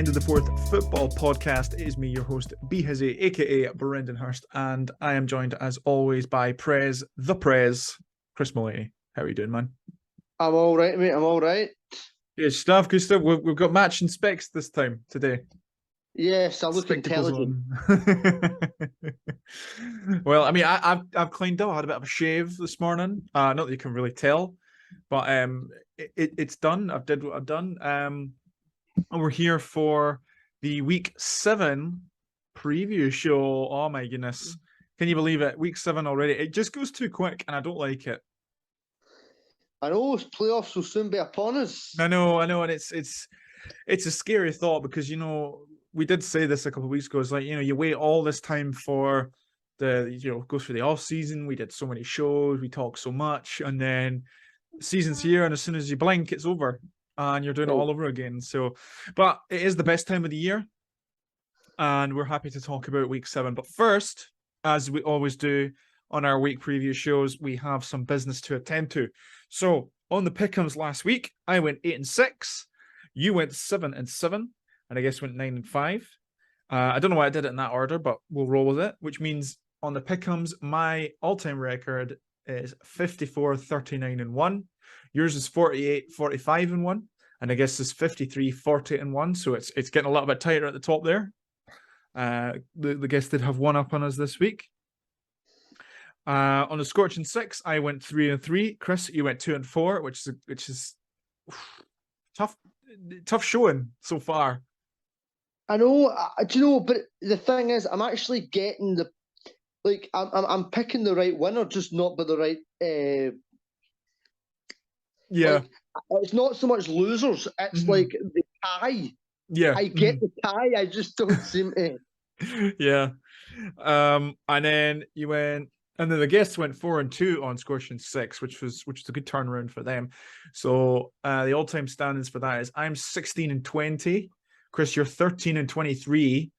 into the fourth football podcast. It is me, your host, B Hizzy, aka Brendan Hurst, and I am joined as always by Prez, Chris Mullaney. How are you doing, man? I'm all right, mate. I'm all right. Good stuff. Good stuff. We've got matching specs this time today. Yes, I look Spectacles intelligent. Well, I mean, I've cleaned up. I had a bit of a shave this morning. Not that you can really tell, but it's done. I've did what I've done. And we're here for the week 7 preview show. Oh my goodness. Can you believe it? Week 7 already. It just goes too quick and I don't like it. I know playoffs will soon be upon us. I know, and it's a scary thought because we did say this a couple of weeks ago. It's like, you wait all this time for go through the off season. We did so many shows, we talked so much, and then the season's here, and as soon as you blink, it's over. And you're doing it all over again. So, but it is the best time of the year. And we're happy to talk about week 7. But first, as we always do on our week preview shows, we have some business to attend to. So on the pick'ems last week, I went 8-6. You went 7-7. And I guess went 9-5. I don't know why I did it in that order, but we'll roll with it. Which means on the pick'ems, my all-time record is 54-39-1. Yours is 48-45-1, and I guess it's 53-40-1. So it's getting a little bit tighter at the top there. The guests did have one up on us this week. On the Scorching 6, I went 3-3. Chris, you went 2-4, which is tough showing so far. I know. Do you know? But the thing is, I'm actually getting I'm picking the right winner, just not by the right. Yeah. It's not so much losers. It's like the tie. Yeah. I get the tie. I just don't seem to. Yeah. And then you went, and then the guests went 4-2 on Scorching 6, which was a good turnaround for them. So the all-time standings for that is I'm 16-20. Chris, you're 13-23.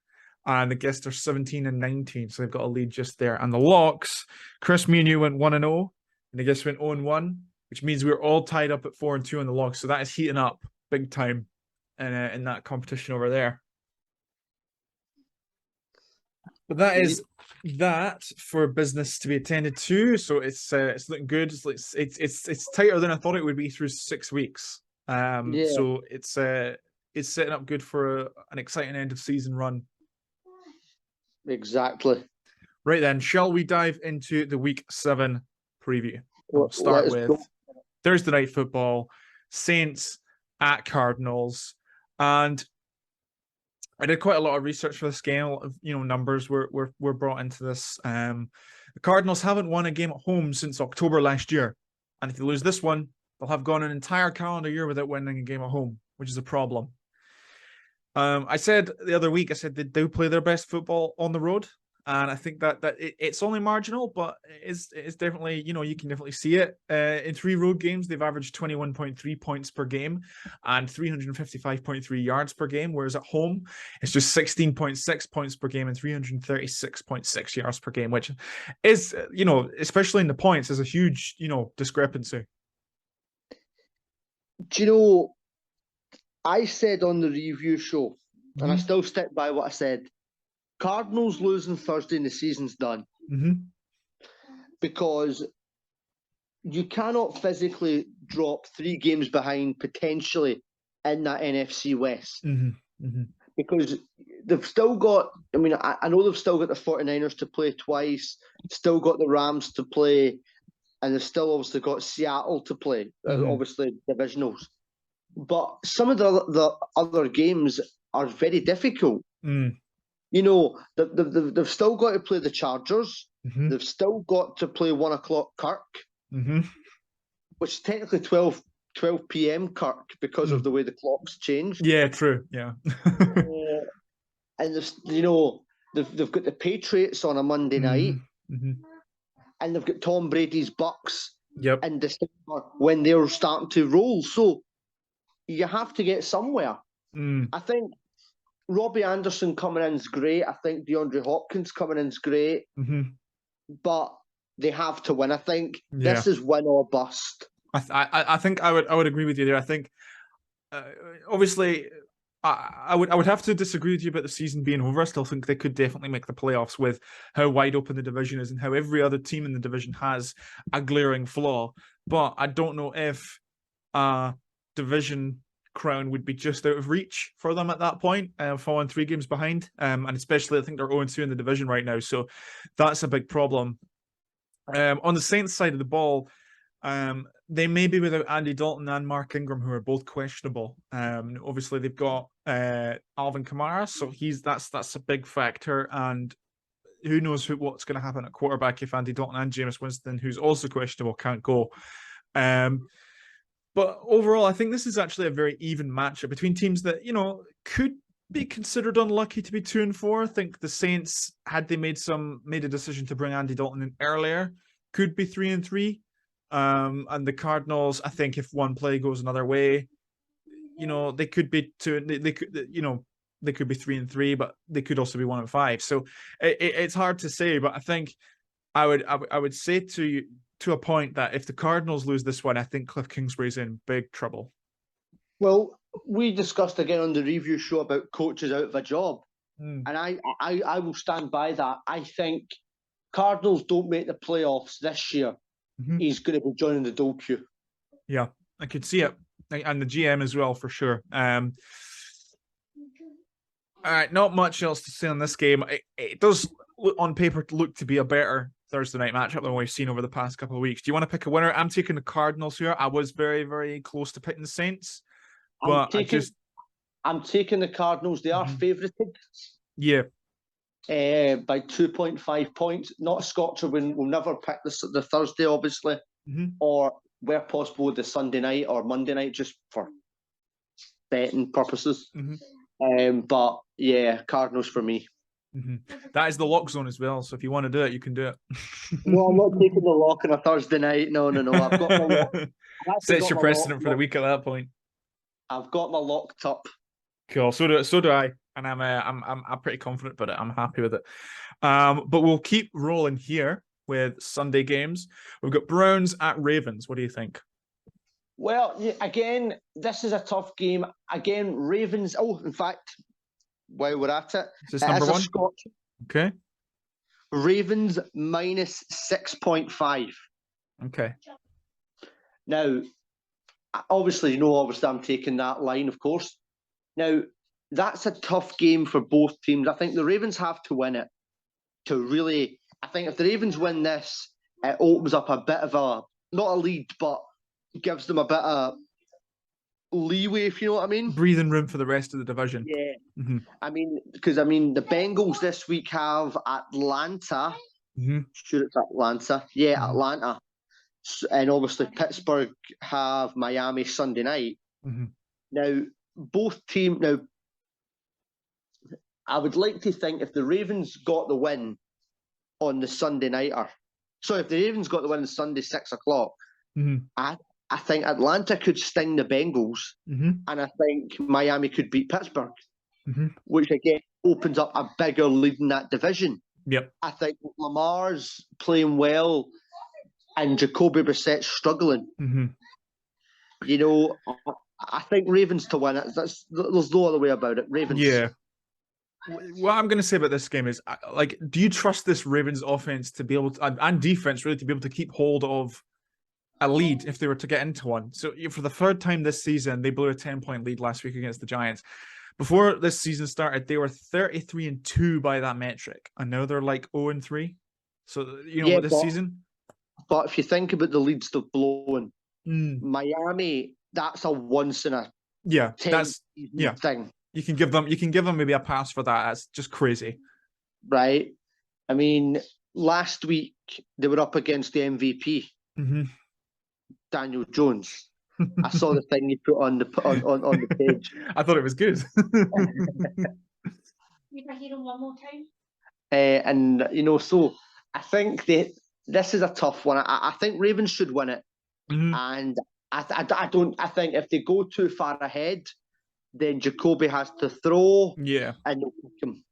And the guests are 17-19. So they've got a lead just there. And the locks, Chris, me and you went 1-0, and the guests went 0-1. Which means we're all tied up at 4-2 in the log. So that is heating up big time in that competition over there. But that is that for business to be attended to. So it's looking good. It's tighter than I thought it would be through 6 weeks. So it's setting up good for an exciting end of season run. Exactly. Right then, shall we dive into the week 7 preview? We'll start with Thursday night football, Saints at Cardinals. And I did quite a lot of research for this game. Numbers were brought into this. The Cardinals haven't won a game at home since October last year. And if they lose this one, they'll have gone an entire calendar year without winning a game at home, which is a problem. I said the other week, they do play their best football on the road. And I think that it's only marginal, but it's definitely, you can definitely see it. In 3 road games, they've averaged 21.3 points per game and 355.3 yards per game, whereas at home, it's just 16.6 points per game and 336.6 yards per game, which is, especially in the points, is a huge, discrepancy. Do you know, I said on the review show, and I still stick by what I said, Cardinals losing Thursday and the season's done. Because you cannot physically drop 3 games behind potentially in that NFC West. Because they've still got, I know they've still got the 49ers to play twice, still got the Rams to play, and they've still obviously got Seattle to play, obviously divisionals. But some of the other games are very difficult. They've still got to play the Chargers. They've still got to play 1 o'clock Kirk, which is technically 12 p.m. Kirk because of the way the clocks changed. Yeah, true. Yeah. And they've got the Patriots on a Monday night, and they've got Tom Brady's Bucks in December when they're starting to roll. So you have to get somewhere. I think Robbie Anderson coming in is great. I think DeAndre Hopkins coming in is great. But they have to win. I think this is win or bust. I think I would agree with you there. I think obviously I would have to disagree with you about the season being over. I still think they could definitely make the playoffs with how wide open the division is and how every other team in the division has a glaring flaw. But I don't know if division crown would be just out of reach for them at that point, falling 3 games behind. And especially, I think they're 0-2 in the division right now. So that's a big problem. On the Saints side of the ball, they may be without Andy Dalton and Mark Ingram, who are both questionable. Obviously, they've got Alvin Kamara, so that's a big factor. And who knows what's going to happen at quarterback if Andy Dalton and Jameis Winston, who's also questionable, can't go. But overall, I think this is actually a very even matchup between teams that, could be considered unlucky to be 2-4. I think the Saints, had they made a decision to bring Andy Dalton in earlier, could be 3-3. And the Cardinals, I think if one play goes another way, they could be they could be 3-3, but they could also be 1-5. So it's hard to say, but I think I would say to a point that if the Cardinals lose this one, I think Cliff Kingsbury's in big trouble. Well, we discussed again on the review show about coaches out of a job. And I will stand by that. I think Cardinals don't make the playoffs this year. He's going to be joining the dole queue. Yeah, I could see it. And the GM as well, for sure. All right, not much else to say on this game. It does, on paper, look to be a better Thursday night matchup than we've seen over the past couple of weeks. Do you want to pick a winner? I'm taking the Cardinals here. I was very, very close to picking the Saints. But I'm taking the Cardinals. They are favorited. Yeah. By 2.5 points. Not a Scotcher win. We'll never pick the Thursday, obviously, or where possible the Sunday night or Monday night, just for betting purposes. But yeah, Cardinals for me. That is the lock zone as well. So if you want to do it, you can do it. No, I'm not taking the lock on a Thursday night. No. I've got my lock. Sets your precedent for the week at that point. I've got my locked up. Cool. So do I, and I'm pretty confident about it. I'm happy with it. But we'll keep rolling here with Sunday games. We've got Browns at Ravens. What do you think? Well, again, this is a tough game. Again, Ravens. Oh, in fact, while we're at it, is this number one? Scotch. Okay. Ravens minus 6.5. Okay. Now, obviously, I'm taking that line, of course. Now, that's a tough game for both teams. I think the Ravens have to win it to really. I think if the Ravens win this, it opens up a bit of not a lead, but gives them a bit of leeway, if you know what I mean. Breathing room for the rest of the division. Yeah. Because the Bengals this week have Atlanta. Sure, it's Atlanta. Yeah, Atlanta. And obviously Pittsburgh have Miami Sunday night. Now, both teams. Now, I would like to think if the Ravens got the win on the Sunday nighter, so if the Ravens got the win on Sunday 6:00, I think Atlanta could sting the Bengals, and I think Miami could beat Pittsburgh, which again opens up a bigger lead in that division. Yep. I think Lamar's playing well, and Jacoby Brissett's struggling. I think Ravens to win it. There's no other way about it. Ravens. Yeah. What I'm going to say about this game is, do you trust this Ravens offense to be able to, and defense really, to be able to keep hold of a lead if they were to get into one? So for the third time this season, they blew a 10-point lead last week against the Giants. Before this season started, they were 33-2 by that metric, and now they're like 0-3. So this season. But if you think about the leads they've blown, Miami, that's a once in a 10 thing. You can give them maybe a pass for that. That's just crazy. Right. I mean, last week they were up against the MVP, Daniel Jones. I saw the thing you put on the page. I thought it was good. You can hear him one more time. And so I think that this is a tough one. I think Ravens should win it, and I think if they go too far ahead, then Jacoby has to throw. Yeah. And him.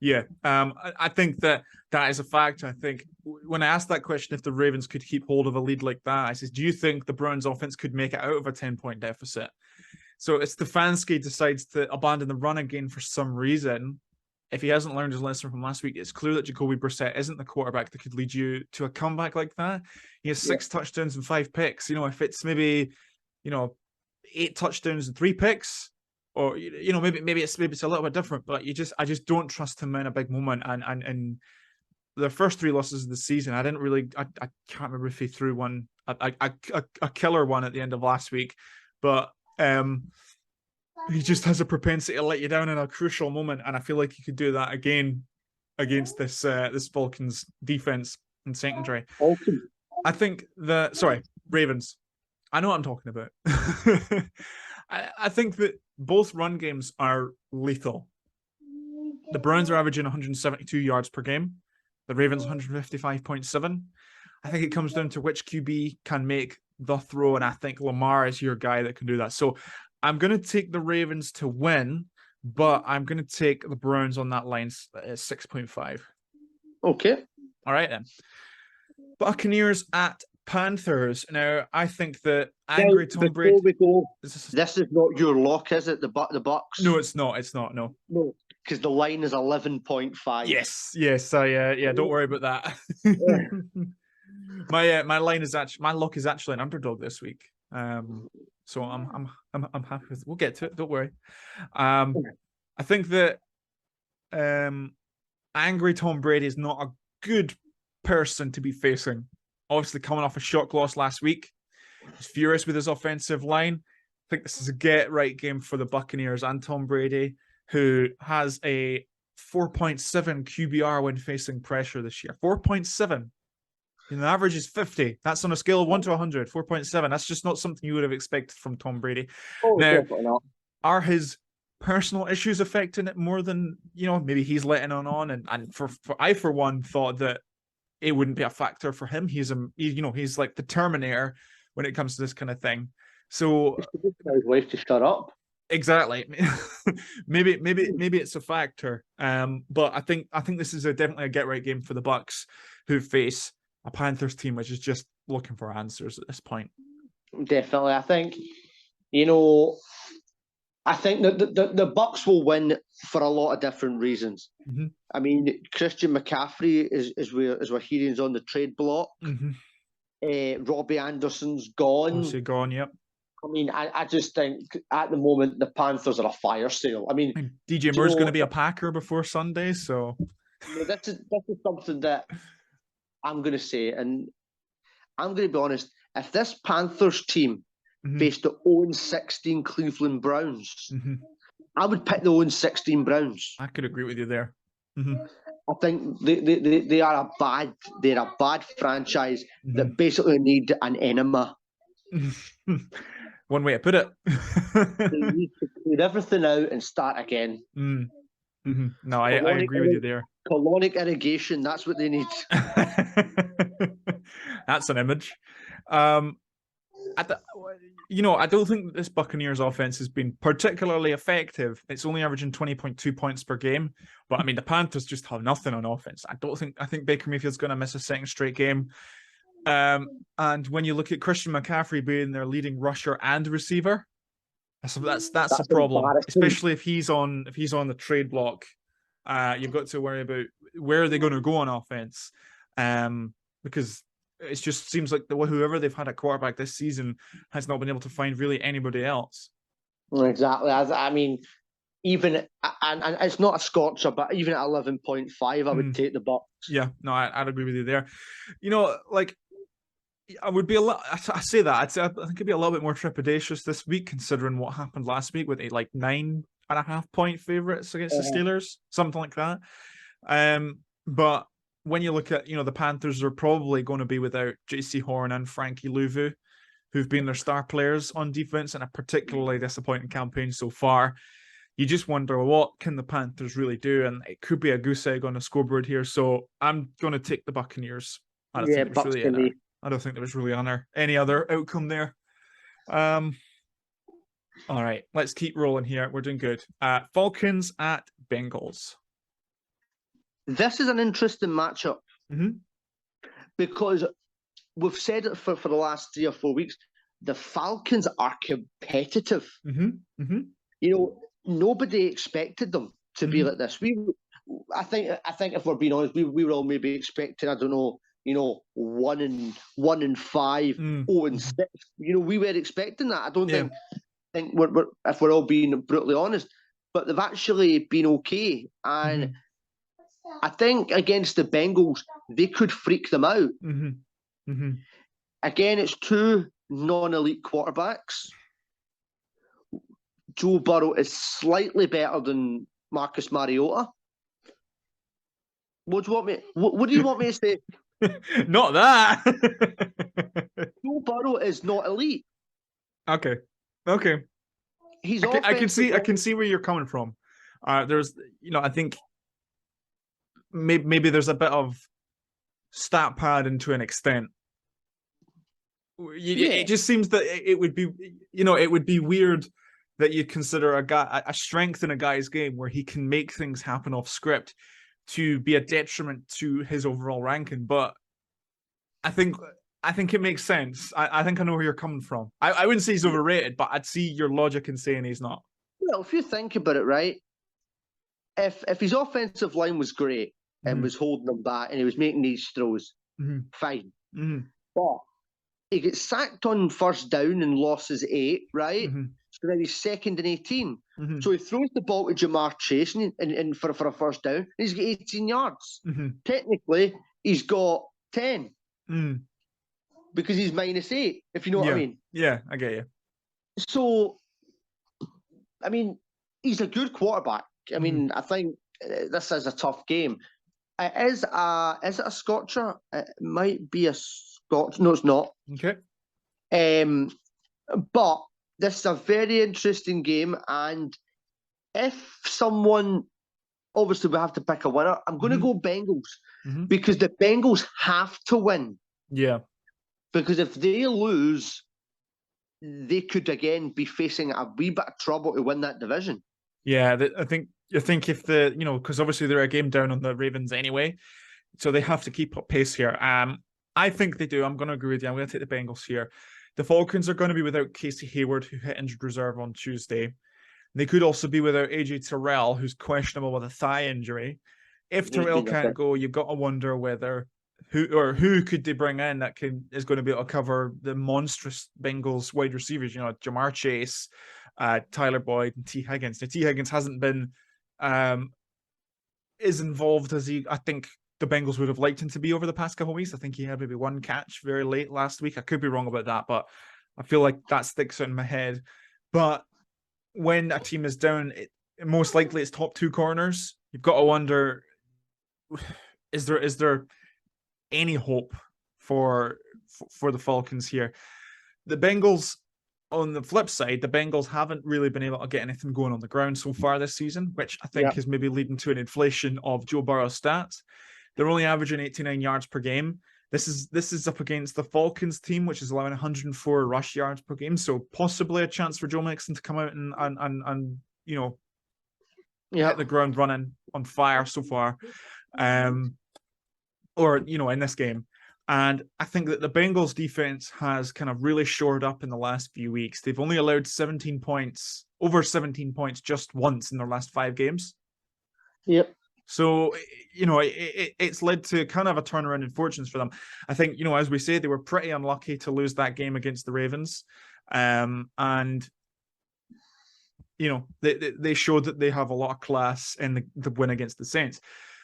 Yeah. I think that is a factor. I think when I asked that question, if the Ravens could keep hold of a lead like that, I said, do you think the Browns offense could make it out of a 10-point deficit? So if Stefanski decides to abandon the run again for some reason, if he hasn't learned his lesson from last week, it's clear that Jacoby Brissett isn't the quarterback that could lead you to a comeback like that. He has 6 touchdowns and 5 picks. If it's maybe, 8 touchdowns and 3 picks, or maybe it's a little bit different, but I just don't trust him in a big moment. And the first 3 losses of the season, I can't remember if he threw one, a killer one at the end of last week, but he just has a propensity to let you down in a crucial moment, and I feel like he could do that again against this Falcons defense and secondary. Awesome. I think Ravens. I know what I'm talking about. I think that both run games are lethal. The Browns are averaging 172 yards per game. The Ravens 155.7. I think it comes down to which QB can make the throw, and I think Lamar is your guy that can do that. So I'm going to take the Ravens to win, but I'm going to take the Browns on that line at 6.5. Okay. All right, then. Buccaneers at Panthers. Now, I think that angry Tom Brady... Before we go, this is not your lock, is it? The Bucks? No, it's not. It's not, no. No, because the line is 11.5. Yes. Don't worry about that. My line is actually... My lock is actually an underdog this week. So I'm happy with it. We'll get to it. Don't worry. I think that angry Tom Brady is not a good person to be facing. Obviously, coming off a shock loss last week, he's furious with his offensive line. I think this is a get-right game for the Buccaneers and Tom Brady, who has a 4.7 QBR when facing pressure this year. 4.7. The average is 50. That's on a scale of 1 to 100. 4.7. That's just not something you would have expected from Tom Brady. Now, definitely not. Are his personal issues affecting it more than, maybe he's letting on? And I, for one, thought that it wouldn't be a factor for him. He's like the Terminator when it comes to this kind of thing. So his wife to shut up. Exactly. maybe it's a factor. But I think this is definitely a get-right game for the Bucs, who face a Panthers team which is just looking for answers at this point. Definitely. I think, I think that the Bucs will win for a lot of different reasons. Mm-hmm. I mean, Christian McCaffrey is where he's on the trade block. Mm-hmm. Robbie Anderson's gone. Obviously gone, yep. I mean, I just think at the moment the Panthers are a fire sale. I mean, DJ Moore's going to be a Packer before Sunday, so this is something that I'm going to say, and I'm going to be honest. If this Panthers team faced the 0-16 Cleveland Browns, I would pick the 0-16 Browns. I could agree with you there. Mm-hmm. I think they are a bad franchise that basically need an enema. One way to put it. They need to clear everything out and start again. Mm-hmm. No, I agree with you there. Colonic irrigation, that's what they need. That's an image. I don't think this Buccaneers offense has been particularly effective. It's only averaging 20.2 points per game. But I mean, the Panthers just have nothing on offense. I think Baker Mayfield's going to miss a second straight game. And when you look at Christian McCaffrey being their leading rusher and receiver, that's a problem, especially if he's on the trade block. You've got to worry about where are they going to go on offense, because it just seems like whoever they've had at quarterback this season has not been able to find really anybody else. Exactly. I mean, even and it's not a scorcher, but even at 11.5, I would take the Bucs. Yeah, no, I'd agree with you there. I would be I say that I think it'd be a little bit more trepidatious this week, considering what happened last week with a 9.5 point favorites against the Steelers, something like that. But when you look at, the Panthers are probably going to be without JC Horn and Frankie Louvu, who've been their star players on defense in a particularly disappointing campaign so far. You just wonder, what can the Panthers really do? And it could be a goose egg on the scoreboard here. So I'm going to take the Buccaneers. I don't think there was really any other outcome there. All right, let's keep rolling here. We're doing good. Falcons at Bengals. This is an interesting matchup because we've said it for the last 3 or 4 weeks. the Falcons are competitive. Mm-hmm. You know, nobody expected them to be like this. I think if we're being honest, we were all maybe expecting, I don't know, 1-5, 0-6. You know, we were expecting that. I don't think we're if we're all being brutally honest, but they've actually been okay. And I think against the Bengals, they could freak them out. Again, it's two non-elite quarterbacks. Joe Burrow is slightly better than Marcus Mariota. What do you want me to say? Not that. Joe Burrow is not elite. Okay. He's I can see where you're coming from. There's, I think maybe there's a bit of stat padding to an extent. It just seems that it would be, it would be weird that you consider a strength in a guy's game where he can make things happen off script to be a detriment to his overall ranking. But I think it makes sense. I think I know where you're coming from. I wouldn't say he's overrated, but I'd see your logic in saying he's not. Well, if you think about it, right, if his offensive line was great and was holding them back and he was making these throws, fine. But he gets sacked on first down and losses 8, right? So then he's 2nd and 18. So he throws the ball to Jamar Chase and for a first down. And he's got 18 yards. Technically, he's got 10 because he's -8, if you know what I mean. Yeah, I get you. So, I mean, he's a good quarterback. I mean, I think this is a tough game. Is it a Scotcher? It might be a Scotch. No, it's not. Okay. But this is a very interesting game, and if someone, obviously we have to pick a winner, I'm going to go Bengals because the Bengals have to win. Yeah. Because if they lose, they could again be facing a wee bit of trouble to win that division. Yeah, I think if because obviously they're a game down on the Ravens anyway, so they have to keep up pace here. I think they do. I'm going to agree with you. I'm going to take the Bengals here. The Falcons are going to be without Casey Hayward, who hit injured reserve on Tuesday. They could also be without AJ Terrell, who's questionable with a thigh injury. If Terrell can't go, you've got to wonder whether who could they bring in that is going to be able to cover the monstrous Bengals wide receivers. Jamar Chase, Tyler Boyd, and T. Higgins. Now, T. Higgins hasn't been as involved as I think the Bengals would have liked him to be over the past couple of weeks. I think he had maybe one catch very late last week. I could be wrong about that, but I feel like that sticks out in my head. But when a team is down, most likely it's top 2 corners. You've got to wonder, is there any hope for the Falcons here? The Bengals, on the flip side, the Bengals haven't really been able to get anything going on the ground so far this season, which I think is maybe leading to an inflation of Joe Burrow's stats. They're only averaging 89 yards per game. This is up against the Falcons team, which is allowing 104 rush yards per game. So possibly a chance for Joe Mixon to come out and hit the ground running on fire so far. Or in this game. And I think that the Bengals defense has kind of really shored up in the last few weeks. They've only allowed over 17 points just once in their last 5 games. Yep. So, it's led to kind of a turnaround in fortunes for them. I think, as we say, they were pretty unlucky to lose that game against the Ravens. And, they showed that they have a lot of class in the win against the Saints.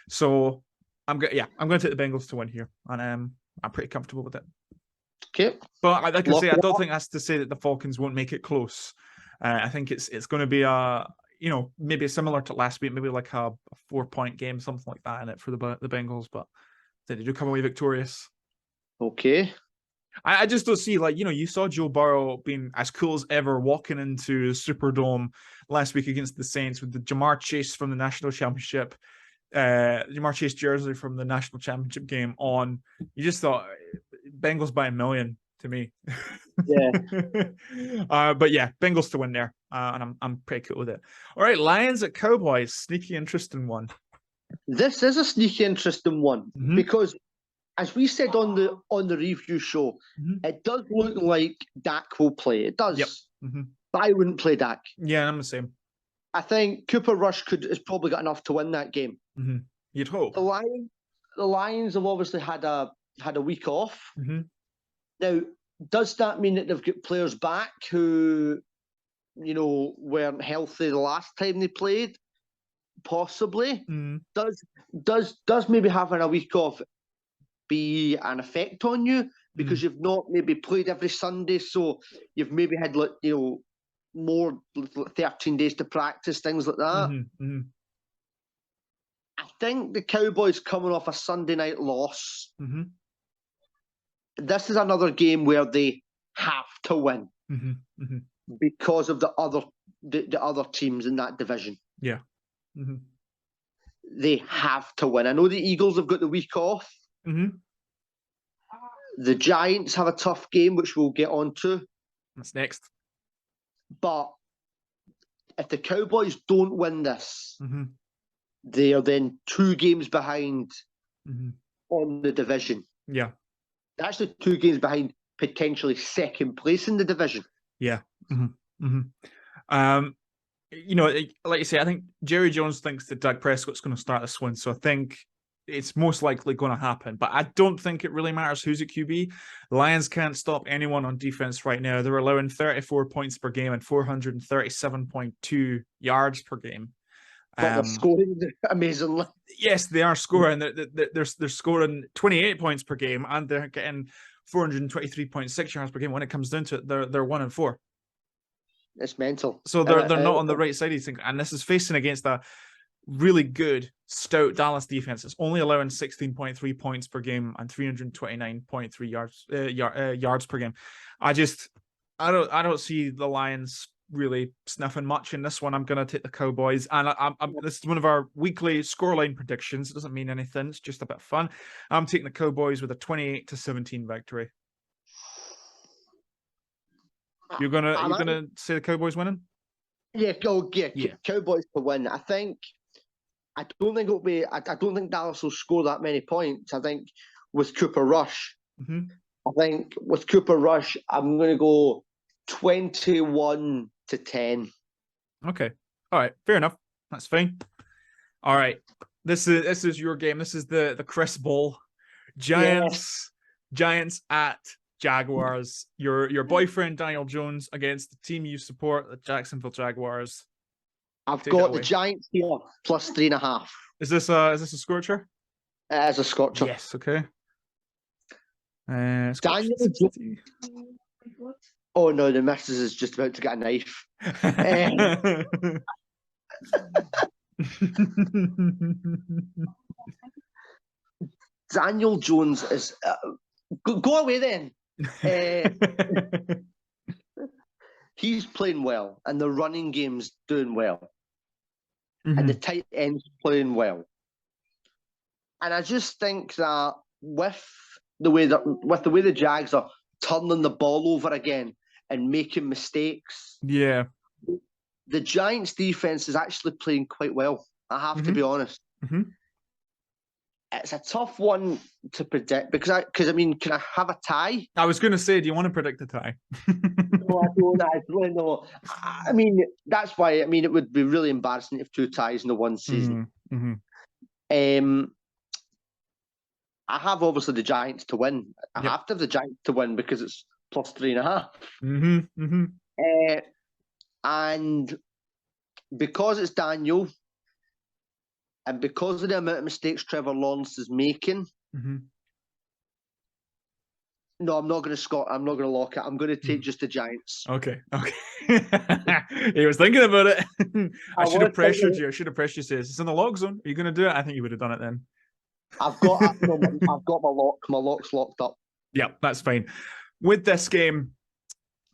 So I'm going to take the Bengals to win here. And I'm pretty comfortable with it. Okay. But like I say, I don't think that's to say that the Falcons won't make it close. I think it's going to be maybe similar to last week, maybe like a 4-point game, something like that in it for the Bengals, but they do come away victorious. Okay. I just don't see, you saw Joe Burrow being as cool as ever walking into Superdome last week against the Saints with the Jamar Chase from the National Championship, Jamar Chase jersey from the National Championship game on. You just thought Bengals by 1 million to me. Yeah. But yeah, Bengals to win there. And I'm pretty cool with it. All right, Lions at Cowboys. Sneaky interesting one. This is a sneaky interesting one because as we said on the review show, it does look like Dak will play. It does. Yep. But I wouldn't play Dak. Yeah, I'm the same. I think Cooper Rush has probably got enough to win that game. You'd hope. The Lions have obviously had a week off. Now, does that mean that they've got players back who, weren't healthy the last time they played? Possibly. Does maybe having a week off be an effect on you because you've not maybe played every Sunday, so you've maybe had more 13 days to practice, things like that. I think the Cowboys coming off a Sunday night loss. This is another game where they have to win because of the other teams in that division. Yeah. They have to win. I know the Eagles have got the week off. The Giants have a tough game, which we'll get onto. That's next. But if the Cowboys don't win this, they are then 2 games behind on the division. Yeah. Actually 2 games behind, potentially second place in the division. Yeah. Like you say, I think Jerry Jones thinks that Dak Prescott's going to start this one, so I think it's most likely going to happen. But I don't think it really matters who's at QB. The Lions can't stop anyone on defense right now. They're allowing 34 points per game and 437.2 yards per game. But they're scoring amazingly. Yes, they are scoring. They're scoring 28 points per game, and they're getting 423.6 yards per game. When it comes down to it, they're 1-4. It's mental. So they're not on the right side of things, and this is facing against a really good, stout Dallas defense. It's only allowing 16.3 points per game and 329.3 yards per game. I don't see the Lions really sniffing much in this one. I'm going to take the Cowboys, and this is one of our weekly scoreline predictions. It doesn't mean anything. It's just a bit of fun. I'm taking the Cowboys with a 28-17 victory. You're gonna say the Cowboys winning? Yeah, Cowboys to win. I don't think it'll be. I don't think Dallas will score that many points. I think with Cooper Rush, I'm going to go 21-10. Okay, all right, fair enough. That's fine. All right, this is your game. This is the Chris Bowl. Giants at Jaguars. Your boyfriend Daniel Jones against the team you support, the Jacksonville Jaguars. I've got the Giants here plus 3.5. Is this a scorcher? It is a scorcher. Yes. Okay. Daniel. Oh no, the missus is just about to get a knife. Daniel Jones is. Go away then. He's playing well, and the running game's doing well, and the tight end's playing well. And I just think that with the way the Jags are turning the ball over again and making mistakes, the Giants' defense is actually playing quite well. I have to be honest. It's a tough one to predict because I mean, can I have a tie? I was going to say, do you want to predict a tie? No, I don't. I really know. I mean, that's why. I mean, it would be really embarrassing if 2 ties in the one season. I have obviously the Giants to win. I have to have the Giants to win because it's plus 3.5. And because it's Daniel, and because of the amount of mistakes Trevor Lawrence is making, no, I'm not going to lock it. I'm going to take just the Giants. Okay. He was thinking about it. I should have pressured you. Say, it's in the lock zone. Are you going to do it? I think you would have done it then. I've got my lock. My lock's locked up. Yeah, that's fine. With this game,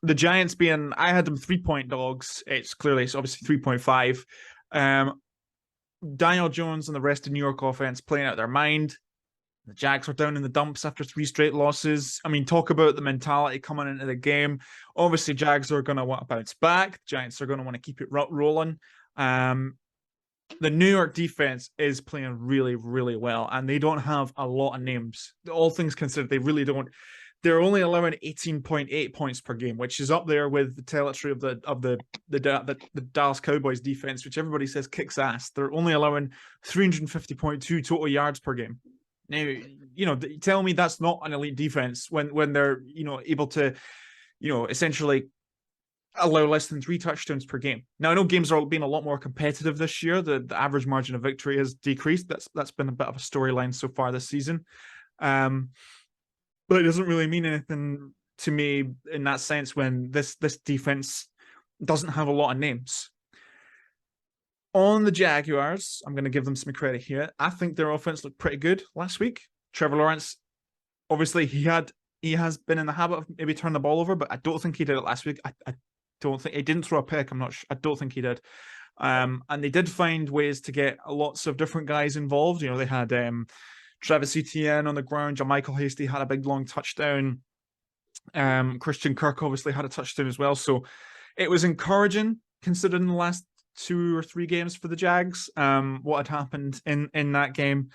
the Giants I had them 3-point dogs. It's obviously 3.5. Daniel Jones and the rest of New York offense playing out their mind. The Jags are down in the dumps after 3 straight losses. I mean, talk about the mentality coming into the game. Obviously, Jags are going to want to bounce back. Giants are going to want to keep it rolling. the New York defense is playing really, really well, and they don't have a lot of names. All things considered, they really don't. They're only allowing 18.8 points per game, which is up there with the territory of the Dallas Cowboys defense, which everybody says kicks ass. They're only allowing 350.2 total yards per game. Now, tell me that's not an elite defense when they're able to, essentially allow less than 3 touchdowns per game. Now, I know games are being a lot more competitive this year. The average margin of victory has decreased. That's been a bit of a storyline so far this season. But it doesn't really mean anything to me in that sense when this defense doesn't have a lot of names. On the Jaguars, I'm going to give them some credit here. I think their offense looked pretty good last week. Trevor Lawrence, obviously, he has been in the habit of maybe turning the ball over, but I don't think he did it last week. I don't think he didn't throw a pick. I don't think he did. And they did find ways to get lots of different guys involved. They had Travis Etienne on the ground. Jermichael Hasty had a big long touchdown. Christian Kirk obviously had a touchdown as well. So it was encouraging considering the last 2 or 3 games for the Jags, what had happened in that game.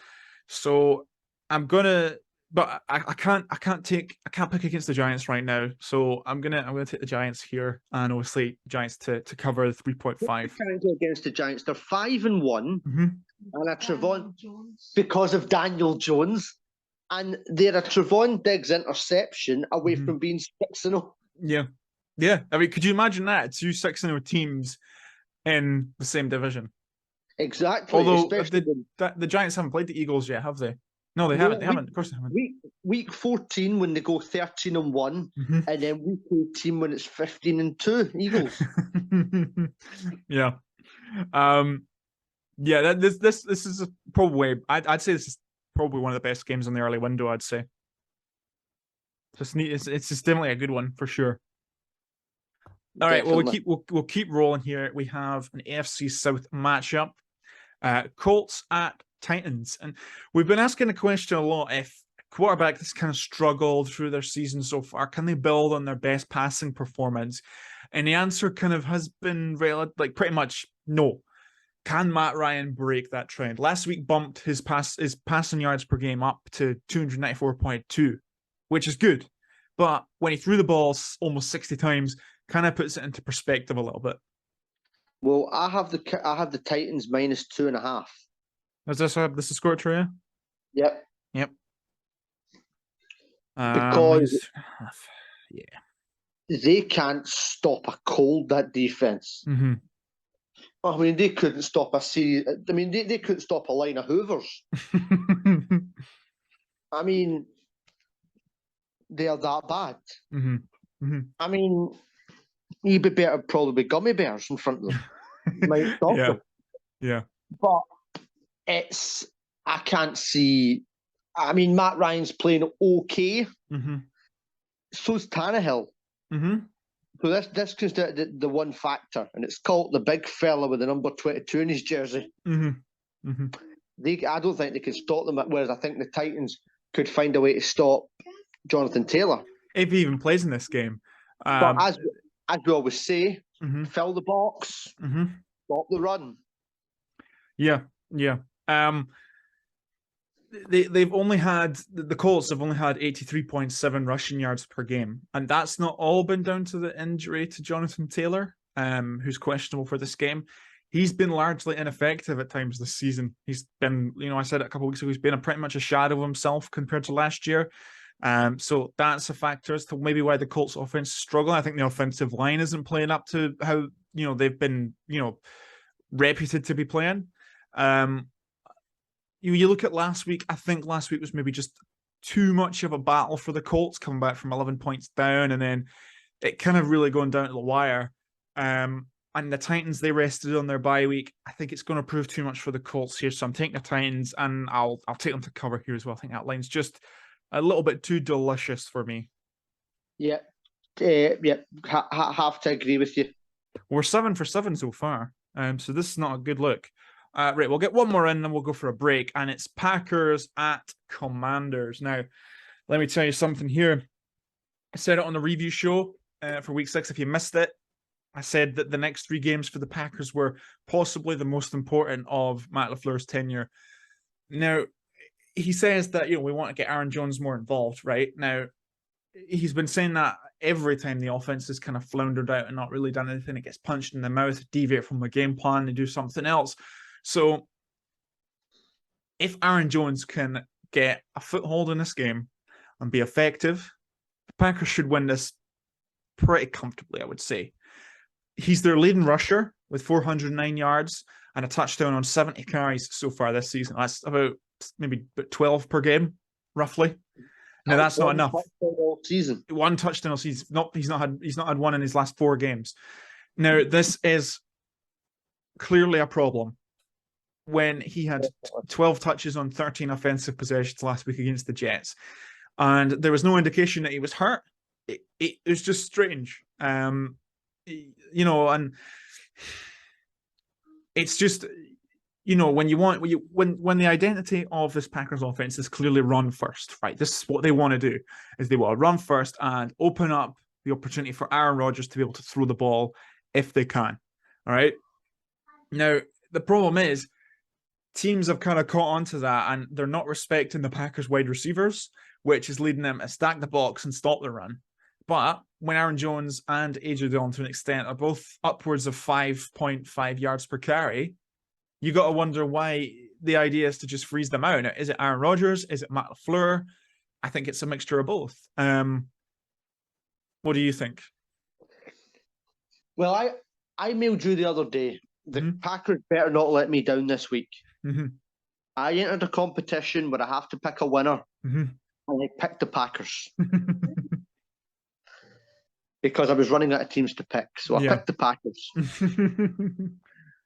So I'm gonna, but I can't pick against the Giants right now. So I'm gonna take the Giants here, and obviously Giants to cover 3.5. Can't go against the Giants. They're 5-1, mm-hmm. and a Trevon because of Daniel Jones, and they're a Trevon Diggs interception away from being 6-0. Yeah. I mean, could you imagine that 2 6-0 teams in the same division? Exactly. Although the Giants haven't played the Eagles yet, have they? No, they haven't. They haven't. Of course, they haven't. Week 14 when they go 13-1, and then week 18 when it's 15-2. Eagles. Yeah. Yeah. This is probably. I'd say this is probably one of the best games on the early window. I'd say. It's just definitely a good one for sure. All right. Well, we'll keep rolling here. We have an AFC South matchup. Colts at Titans, and we've been asking the question a lot: if quarterback that's kind of struggled through their season so far, can they build on their best passing performance? And the answer kind of has been pretty much no. Can Matt Ryan break that trend? Last week bumped his passing yards per game up to 294.2, which is good, but when he threw the ball almost 60 times, kind of puts it into perspective a little bit. Well, I have the Titans -2.5. Is this a score true? Yep. Because they can't stop a cold, that defense. Mm-hmm. I mean, they couldn't stop a series. I mean, they couldn't stop a line of Hoovers. I mean, they are that bad. Mm-hmm. Mm-hmm. I mean, you'd be better probably gummy bears in front of them. Might stop them. Yeah. But I can't see. I mean, Matt Ryan's playing okay. Mm-hmm. So's Tannehill. Mm-hmm. So this comes to the one factor, and it's called the big fella with the number 22 in his jersey. Mm-hmm. Mm-hmm. I don't think they can stop them, whereas I think the Titans could find a way to stop Jonathan Taylor. If he even plays in this game. But as we always say, fill the box, stop the run. Yeah. They've only had, the Colts have only had 83.7 rushing yards per game, and that's not all been down to the injury to Jonathan Taylor, who's questionable for this game. He's been largely ineffective at times this season. He's been, I said it a couple of weeks ago, he's been pretty much a shadow of himself compared to last year. So that's a factor as to maybe why the Colts offense is struggling. I think the offensive line isn't playing up to how, they've been, reputed to be playing. You look at last week, I think last week was maybe just too much of a battle for the Colts, coming back from 11 points down, and then it kind of really going down to the wire. And the Titans, they rested on their bye week. I think it's going to prove too much for the Colts here, so I'm taking the Titans, and I'll take them to cover here as well. I think that line's just a little bit too delicious for me. Yeah. Have to agree with you. We're 7 for 7 so far, so this is not a good look. Right, we'll get one more in and we'll go for a break, and it's Packers at Commanders. Now, let me tell you something here. I said it on the review show for week 6. If you missed it, I said that the next 3 games for the Packers were possibly the most important of Matt LaFleur's tenure. Now, he says that, we want to get Aaron Jones more involved, right? Now, he's been saying that every time the offense has kind of floundered out and not really done anything. It gets punched in the mouth, deviate from the game plan, and do something else. So if Aaron Jones can get a foothold in this game and be effective, the Packers should win this pretty comfortably, I would say. He's their leading rusher with 409 yards and a touchdown on 70 carries so far this season. That's about maybe 12 per game, roughly. Now that's not enough. All season. One touchdown all season. He's not had one in his last 4 games. Now this is clearly a problem. When he had 12 touches on 13 offensive possessions last week against the Jets, and there was no indication that he was hurt. It was just strange, and it's just. When the identity of this Packers offense is clearly run first, right? This is what they want to do, is they want to run first and open up the opportunity for Aaron Rodgers to be able to throw the ball if they can. All right. Now, the problem is teams have kind of caught on to that, and they're not respecting the Packers wide receivers, which is leading them to stack the box and stop the run. But when Aaron Jones and AJ Dillon, to an extent, are both upwards of 5.5 yards per carry, you got to wonder why the idea is to just freeze them out. Now, is it Aaron Rodgers? Is it Matt LaFleur? I think it's a mixture of both. What do you think? Well, I mailed you the other day. The Packers better not let me down this week. Mm-hmm. I entered a competition where I have to pick a winner, and I picked the Packers. Because I was running out of teams to pick. So I picked the Packers.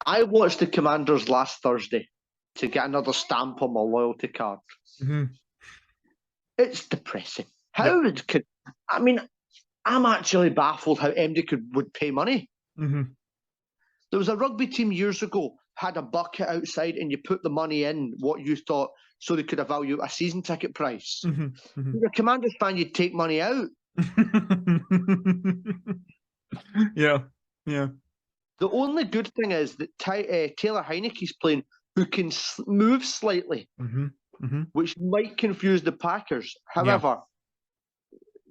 I watched the Commanders last Thursday to get another stamp on my loyalty card. It's depressing. How could... I mean, I'm actually baffled how MD would pay money. There was a rugby team years ago, had a bucket outside, and you put the money in what you thought, so they could evaluate a season ticket price. You're a Commanders fan, you'd take money out. Yeah. The only good thing is that Taylor Heineke's playing, who can move slightly, which might confuse the Packers. However,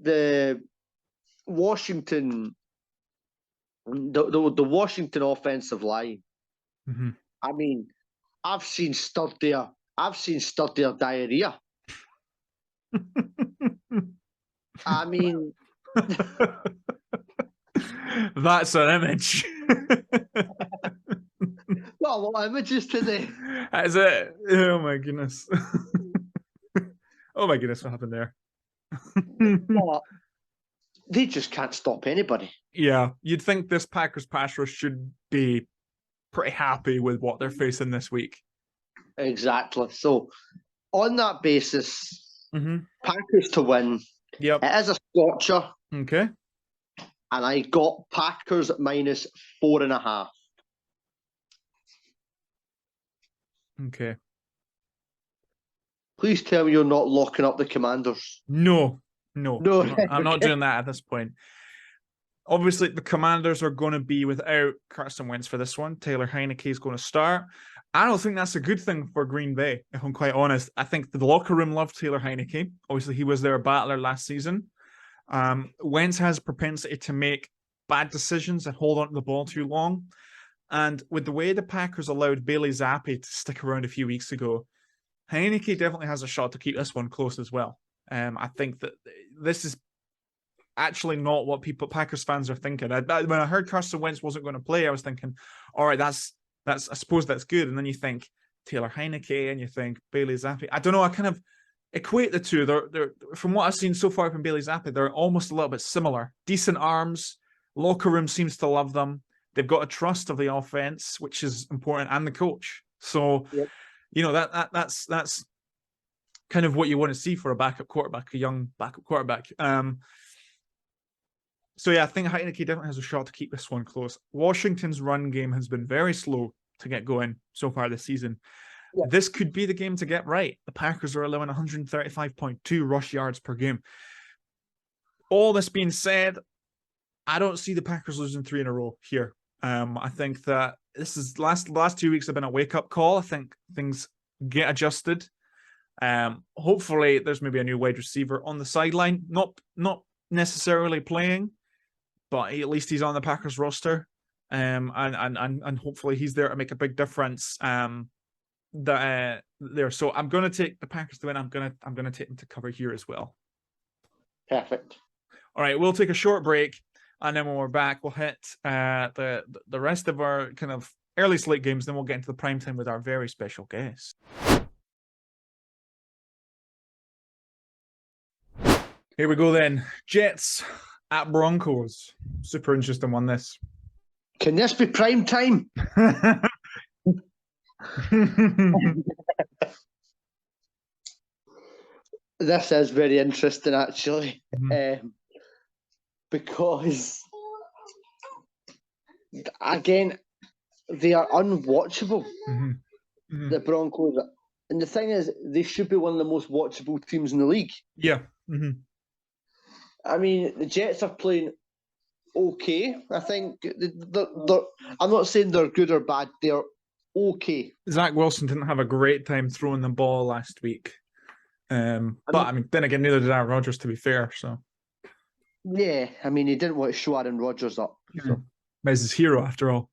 the Washington, the Washington offensive line. I mean, I've seen sturdier diarrhea. I mean, that's an image. Got a lot of images today. Is it? Oh my goodness. Oh my goodness, what happened there? But they just can't stop anybody. Yeah, you'd think this Packers pass rush should be pretty happy with what they're facing this week. Exactly. So, on that basis, Packers to win. Yep. It is a scorcher. Okay. And I got Packers at -4.5. Okay. Please tell me you're not locking up the Commanders. No. I'm not doing that at this point. Obviously, the Commanders are going to be without Carson Wentz for this one. Taylor Heineke is going to start. I don't think that's a good thing for Green Bay, if I'm quite honest. I think the locker room loved Taylor Heineke. Obviously, he was their battler last season. Wentz has a propensity to make bad decisions and hold on to the ball too long. And with the way the Packers allowed Bailey Zappi to stick around a few weeks ago, Heineke definitely has a shot to keep this one close as well. I think that this is actually not what Packers fans are thinking. When I heard Carson Wentz wasn't going to play, I was thinking, all right, that's I suppose that's good. And then you think Taylor Heineke and you think Bailey Zappi. I don't know. I kind of equate the two. They're from what I've seen so far from Bailey Zappi, they're almost a little bit similar. Decent arms. Locker room seems to love them. They've got a trust of the offense, which is important, and the coach. So, that's kind of what you want to see for a backup quarterback, a young backup quarterback. So yeah, I think Heineke definitely has a shot to keep this one close. Washington's run game has been very slow to get going so far this season. Yeah. This could be the game to get right. The Packers are allowing 135.2 rush yards per game. All this being said, I don't see the Packers losing 3 in a row here. I think that this is last 2 weeks have been a wake-up call. I think things get adjusted. Hopefully there's maybe a new wide receiver on the sideline, not necessarily playing, but at least he's on the Packers roster. And hopefully he's there to make a big difference. There. So I'm gonna take the Packers to win. I'm gonna take them to cover here as well. Perfect. All right, we'll take a short break, and then when we're back, we'll hit the rest of our kind of early slate games. Then we'll get into the prime time with our very special guest. Here we go then. Jets at Broncos. Super interesting one, this. Can this be prime time? This is very interesting, actually, because, again, they are unwatchable, the Broncos. And the thing is, they should be one of the most watchable teams in the league. Yeah. I mean, the Jets are playing okay. I think I'm not saying they're good or bad. They're okay. Zach Wilson didn't have a great time throwing the ball last week. But I mean, then again, neither did Aaron Rodgers, to be fair. So yeah, I mean, he didn't want to show Aaron Rodgers up. So. He's his hero, after all.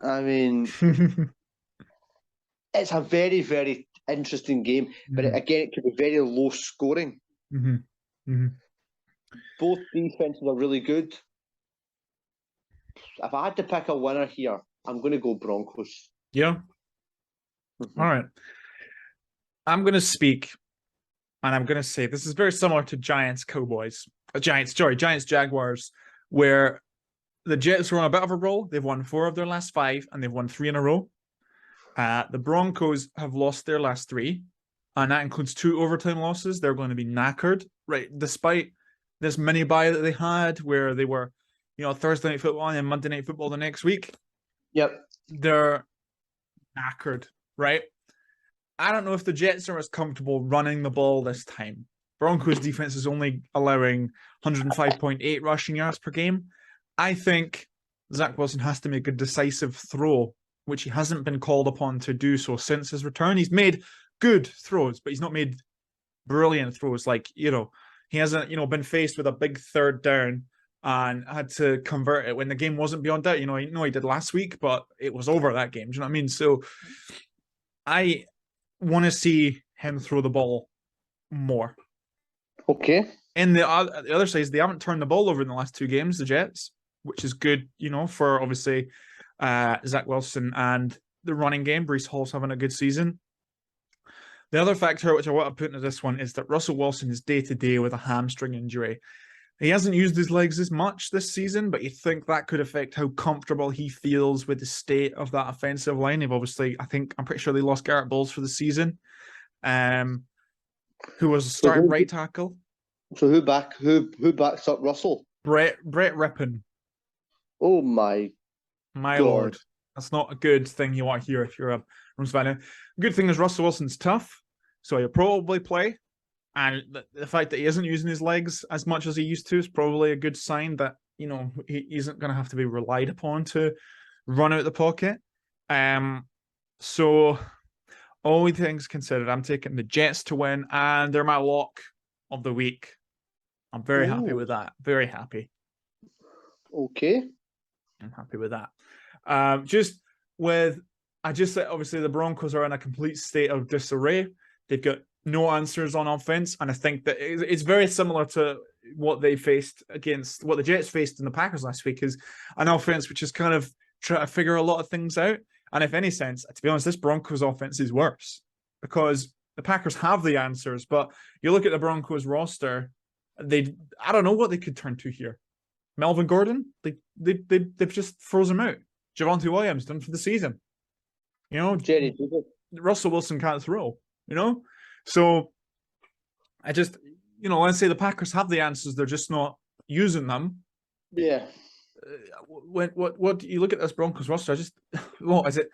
I mean, it's a very, very interesting game, but again, it could be very low scoring. Both defenses are really good. If I had to pick a winner here, I'm going to go Broncos. Yeah. All right. I'm going to speak, and I'm going to say this is very similar to Giants Jaguars, where the Jets were on a bit of a roll. They've won 4 of their last 5, and they've won 3 in a row. The Broncos have lost their last 3, and that includes 2 overtime losses. They're going to be knackered, right? Despite this mini bye that they had, where they were, Thursday Night Football and Monday Night Football the next week. Yep. They're knackered, right? I don't know if the Jets are as comfortable running the ball this time. Broncos defense is only allowing 105.8 rushing yards per game. I think Zach Wilson has to make a decisive throw, which he hasn't been called upon to do so since his return. He's made good throws, but he's not made brilliant throws. Like, he hasn't, been faced with a big third down and had to convert it when the game wasn't beyond doubt. He did last week, but it was over that game. Do you know what I mean? So I want to see him throw the ball more. Okay. And the other side is they haven't turned the ball over in the last 2 games, the Jets, which is good, for obviously Zach Wilson and the running game. Breece Hall's having a good season. The other factor which I want to put into this one is that Russell Wilson is day-to-day with a hamstring injury. He hasn't used his legs as much this season, but you think that could affect how comfortable he feels with the state of that offensive line. They've obviously, I'm pretty sure they lost Garrett Bowles for the season, who was starting right tackle. So who backs up Russell? Brett Rippon. Oh my Lord. That's not a good thing you want to hear if you're a Rams fan. Good thing is Russell Wilson's tough, so he'll probably play. And the fact that he isn't using his legs as much as he used to is probably a good sign that, he isn't going to have to be relied upon to run out the pocket. So all things considered, I'm taking the Jets to win, and they're my lock of the week. I'm very happy with that. Very happy. Okay. I'm happy with that. Obviously the Broncos are in a complete state of disarray. They've got no answers on offense, and I think that it's very similar to what the Jets faced in the Packers last week, is an offense which is kind of trying to figure a lot of things out. And if any sense, to be honest, this Broncos offense is worse because the Packers have the answers, but you look at the Broncos roster, I don't know what they could turn to here. Melvin Gordon, they've just froze him out. Javonte Williams done for the season. Jerry, Russell Wilson can't throw. So I just, let's say the Packers have the answers, they're just not using them. Yeah. What you look at this Broncos roster, what is it?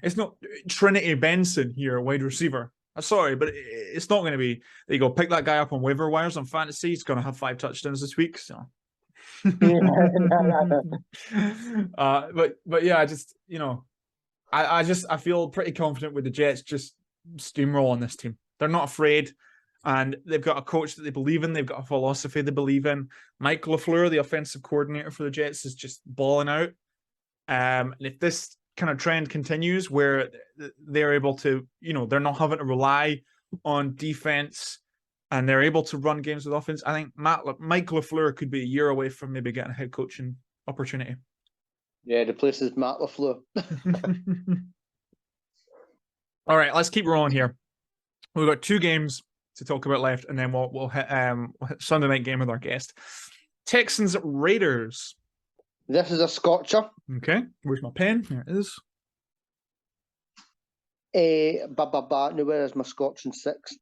It's not Trinity Benson here, wide receiver. I'm sorry, but it's not going to be. There you go, pick that guy up on waiver wires on fantasy. He's going to have 5 touchdowns this week. So But yeah, I just I feel pretty confident with the Jets just steamrolling this team. They're not afraid, and they've got a coach that they believe in. They've got a philosophy they believe in. Mike LaFleur, the offensive coordinator for the Jets, is just balling out. And if this kind of trend continues, where they're able to, they're not having to rely on defense, and they're able to run games with offense, I think Mike LaFleur could be a year away from maybe getting a head coaching opportunity. Yeah, the place is Matt LaFleur. All right, let's keep rolling here. We've got 2 games to talk about left, and then we'll hit Sunday night game with our guest. Texans Raiders. This is a scotcher. Okay, where's my pen? There it is. Now where is my scotch and 6?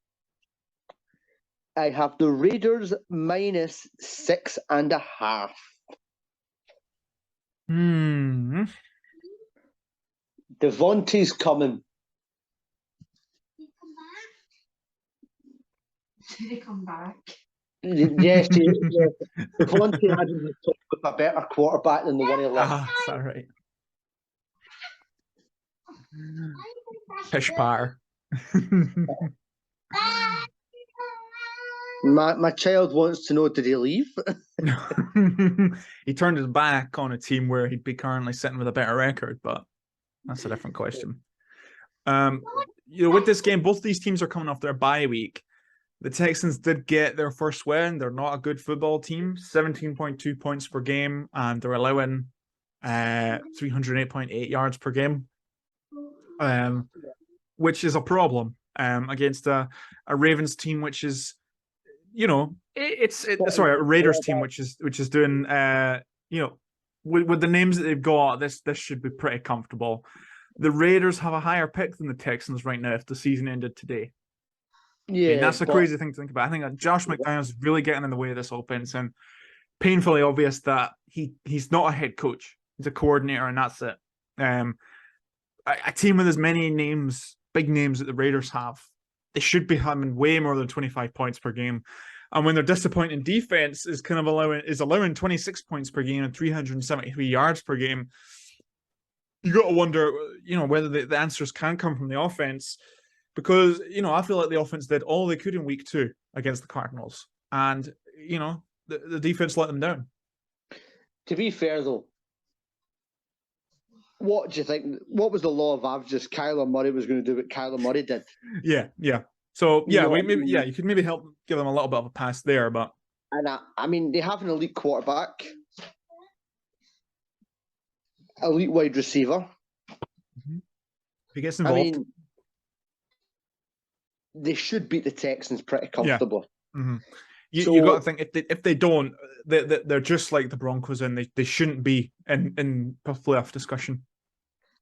I have the Raiders minus 6.5. Devontae's coming. Did he come back? Yes, Devontae Adams is with a better quarterback than the one he left. Is that right? Pish par. My child wants to know, did he leave? He turned his back on a team where he'd be currently sitting with a better record, but that's a different question. With this game, both these teams are coming off their bye week. The Texans did get their first win. They're not a good football team, 17.2 points per game, and they're allowing 308.8 yards per game, which is a problem against a Ravens team, which is, a Raiders team, which is doing, with the names that they've got, this should be pretty comfortable. The Raiders have a higher pick than the Texans right now if the season ended today. Yeah, I mean, that's a crazy thing to think about. I think that Josh McDaniels is really getting in the way of this offense, and painfully obvious that he's not a head coach; he's a coordinator, and that's it. A team with as many names, big names that the Raiders have, they should be having way more than 25 points per game. And when their disappointing defense is allowing 26 points per game and 373 yards per game, you got to wonder, whether the answers can come from the offense. Because, I feel like the offense did all they could in week 2 against the Cardinals. And, the defense let them down. To be fair, though, what do you think? What was the law of averages? Kyler Murray was going to do what Kyler Murray did. Yeah. So, you could maybe help give them a little bit of a pass there. But And I mean, they have an elite quarterback, elite wide receiver. If he gets involved. I mean, they should beat the Texans pretty comfortably. Yeah. Mm-hmm. You got to think, if they don't, they're just like the Broncos, and they shouldn't be in playoff discussion.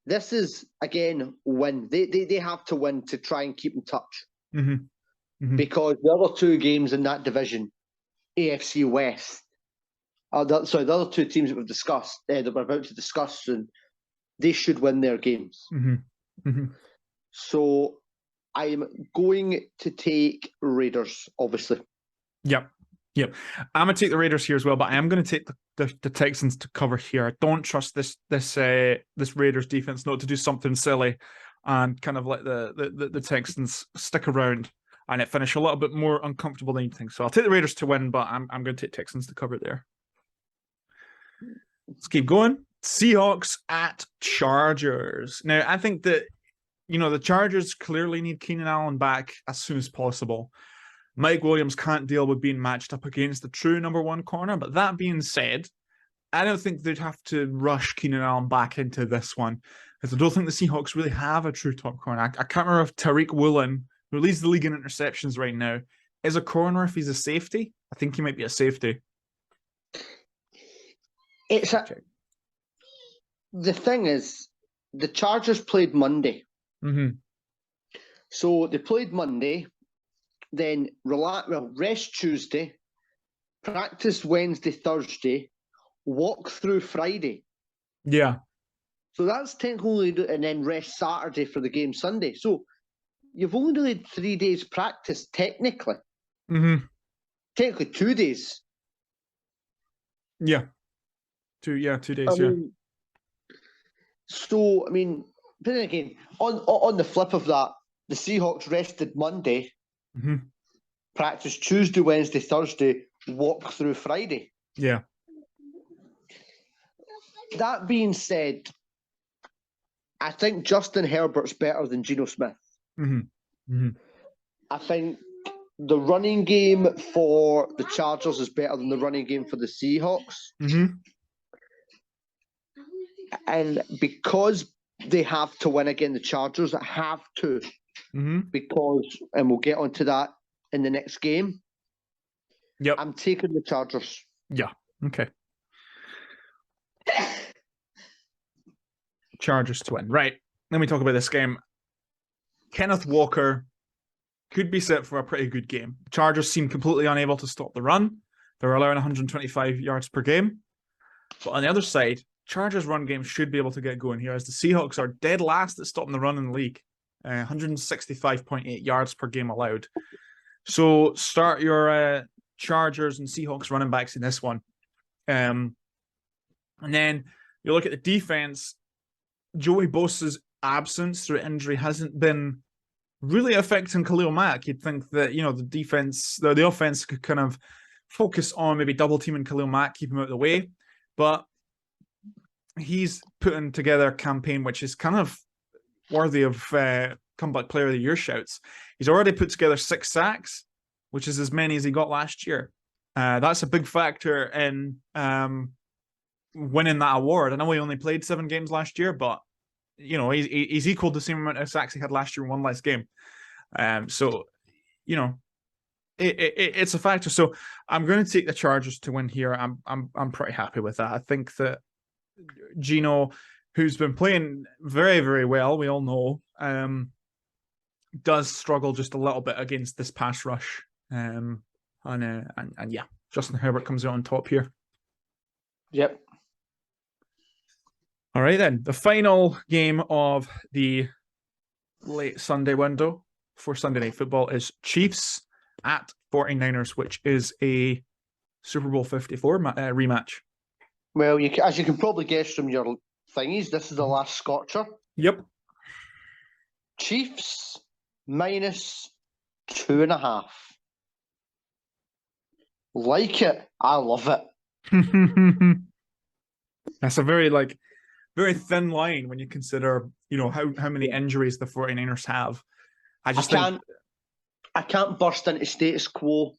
This is, again, win. They have to win to try and keep in touch. Mm-hmm. Mm-hmm. Because the other 2 games in that division, AFC West, the other 2 teams that we've discussed, that we're about to discuss soon, they should win their games. Mm-hmm. Mm-hmm. So I'm going to take Raiders, obviously. Yep. I'm going to take the Raiders here as well, but I am going to take the Texans to cover here. I don't trust this Raiders defense not to do something silly and kind of let the Texans stick around and it finish a little bit more uncomfortable than you think. So I'll take the Raiders to win, but I'm going to take Texans to cover there. Let's keep going. Seahawks at Chargers. Now, I think that, the Chargers clearly need Keenan Allen back as soon as possible. Mike Williams can't deal with being matched up against the true number 1 corner. But that being said, I don't think they'd have to rush Keenan Allen back into this one, because I don't think the Seahawks really have a true top corner. I can't remember if Tariq Woolen, who leads the league in interceptions right now, is a corner, if he's a safety. I think he might be a safety. The thing is, the Chargers played Monday. Mm-hmm. So they played Monday, then rest Tuesday, practice Wednesday, Thursday, walk through Friday. Yeah. So that's technically, and then rest Saturday for the game Sunday. So you've only really had 3 days practice, technically. Mm-hmm. Technically 2 days. Yeah. 2 days, So, but then again, on the flip of that, the Seahawks rested Monday, practice Tuesday, Wednesday, Thursday, walk through Friday. Yeah. That being said, I think Justin Herbert's better than Geno Smith. I think the running game for the Chargers is better than the running game for the Seahawks. And because they have to win again, the Chargers have to, because, and we'll get onto that in the next game. Yep. I'm taking the Chargers. Yeah. Okay. Chargers to win. Right. Let me talk about this game. Kenneth Walker could be set for a pretty good game. Chargers seem completely unable to stop the run. They're allowing 125 yards per game. But on the other side, Chargers run game should be able to get going here, as the Seahawks are dead last at stopping the run in the league. 165.8 yards per game allowed. So start your Chargers and Seahawks running backs in this one. And then you look at the defense. Joey Bosa's absence through injury hasn't been really affecting Khalil Mack. You'd think that, the defense, the offense could kind of focus on maybe double teaming Khalil Mack, keep him out of the way. But he's putting together a campaign which is kind of worthy of comeback player of the year shouts. He's already put together 6 sacks, which is as many as he got last year. That's a big factor in winning that award. I know he only played 7 games last year, but he's equaled the same amount of sacks he had last year in one less game. So it's a factor. So I'm going to take the Chargers to win here. I'm pretty happy with that. I think that Geno, who's been playing very, very well, we all know, does struggle just a little bit against this pass rush. And yeah, Justin Herbert comes out on top here. Yep. All right, then. The final game of the late Sunday window for Sunday Night Football is Chiefs at 49ers, which is a Super Bowl 54 rematch. Well, as you can probably guess from your thingies, this is the last Scotcher. Yep. Chiefs minus 2.5. Like it. I love it. That's a very thin line when you consider, how many injuries the 49ers have. I can't burst into status quo.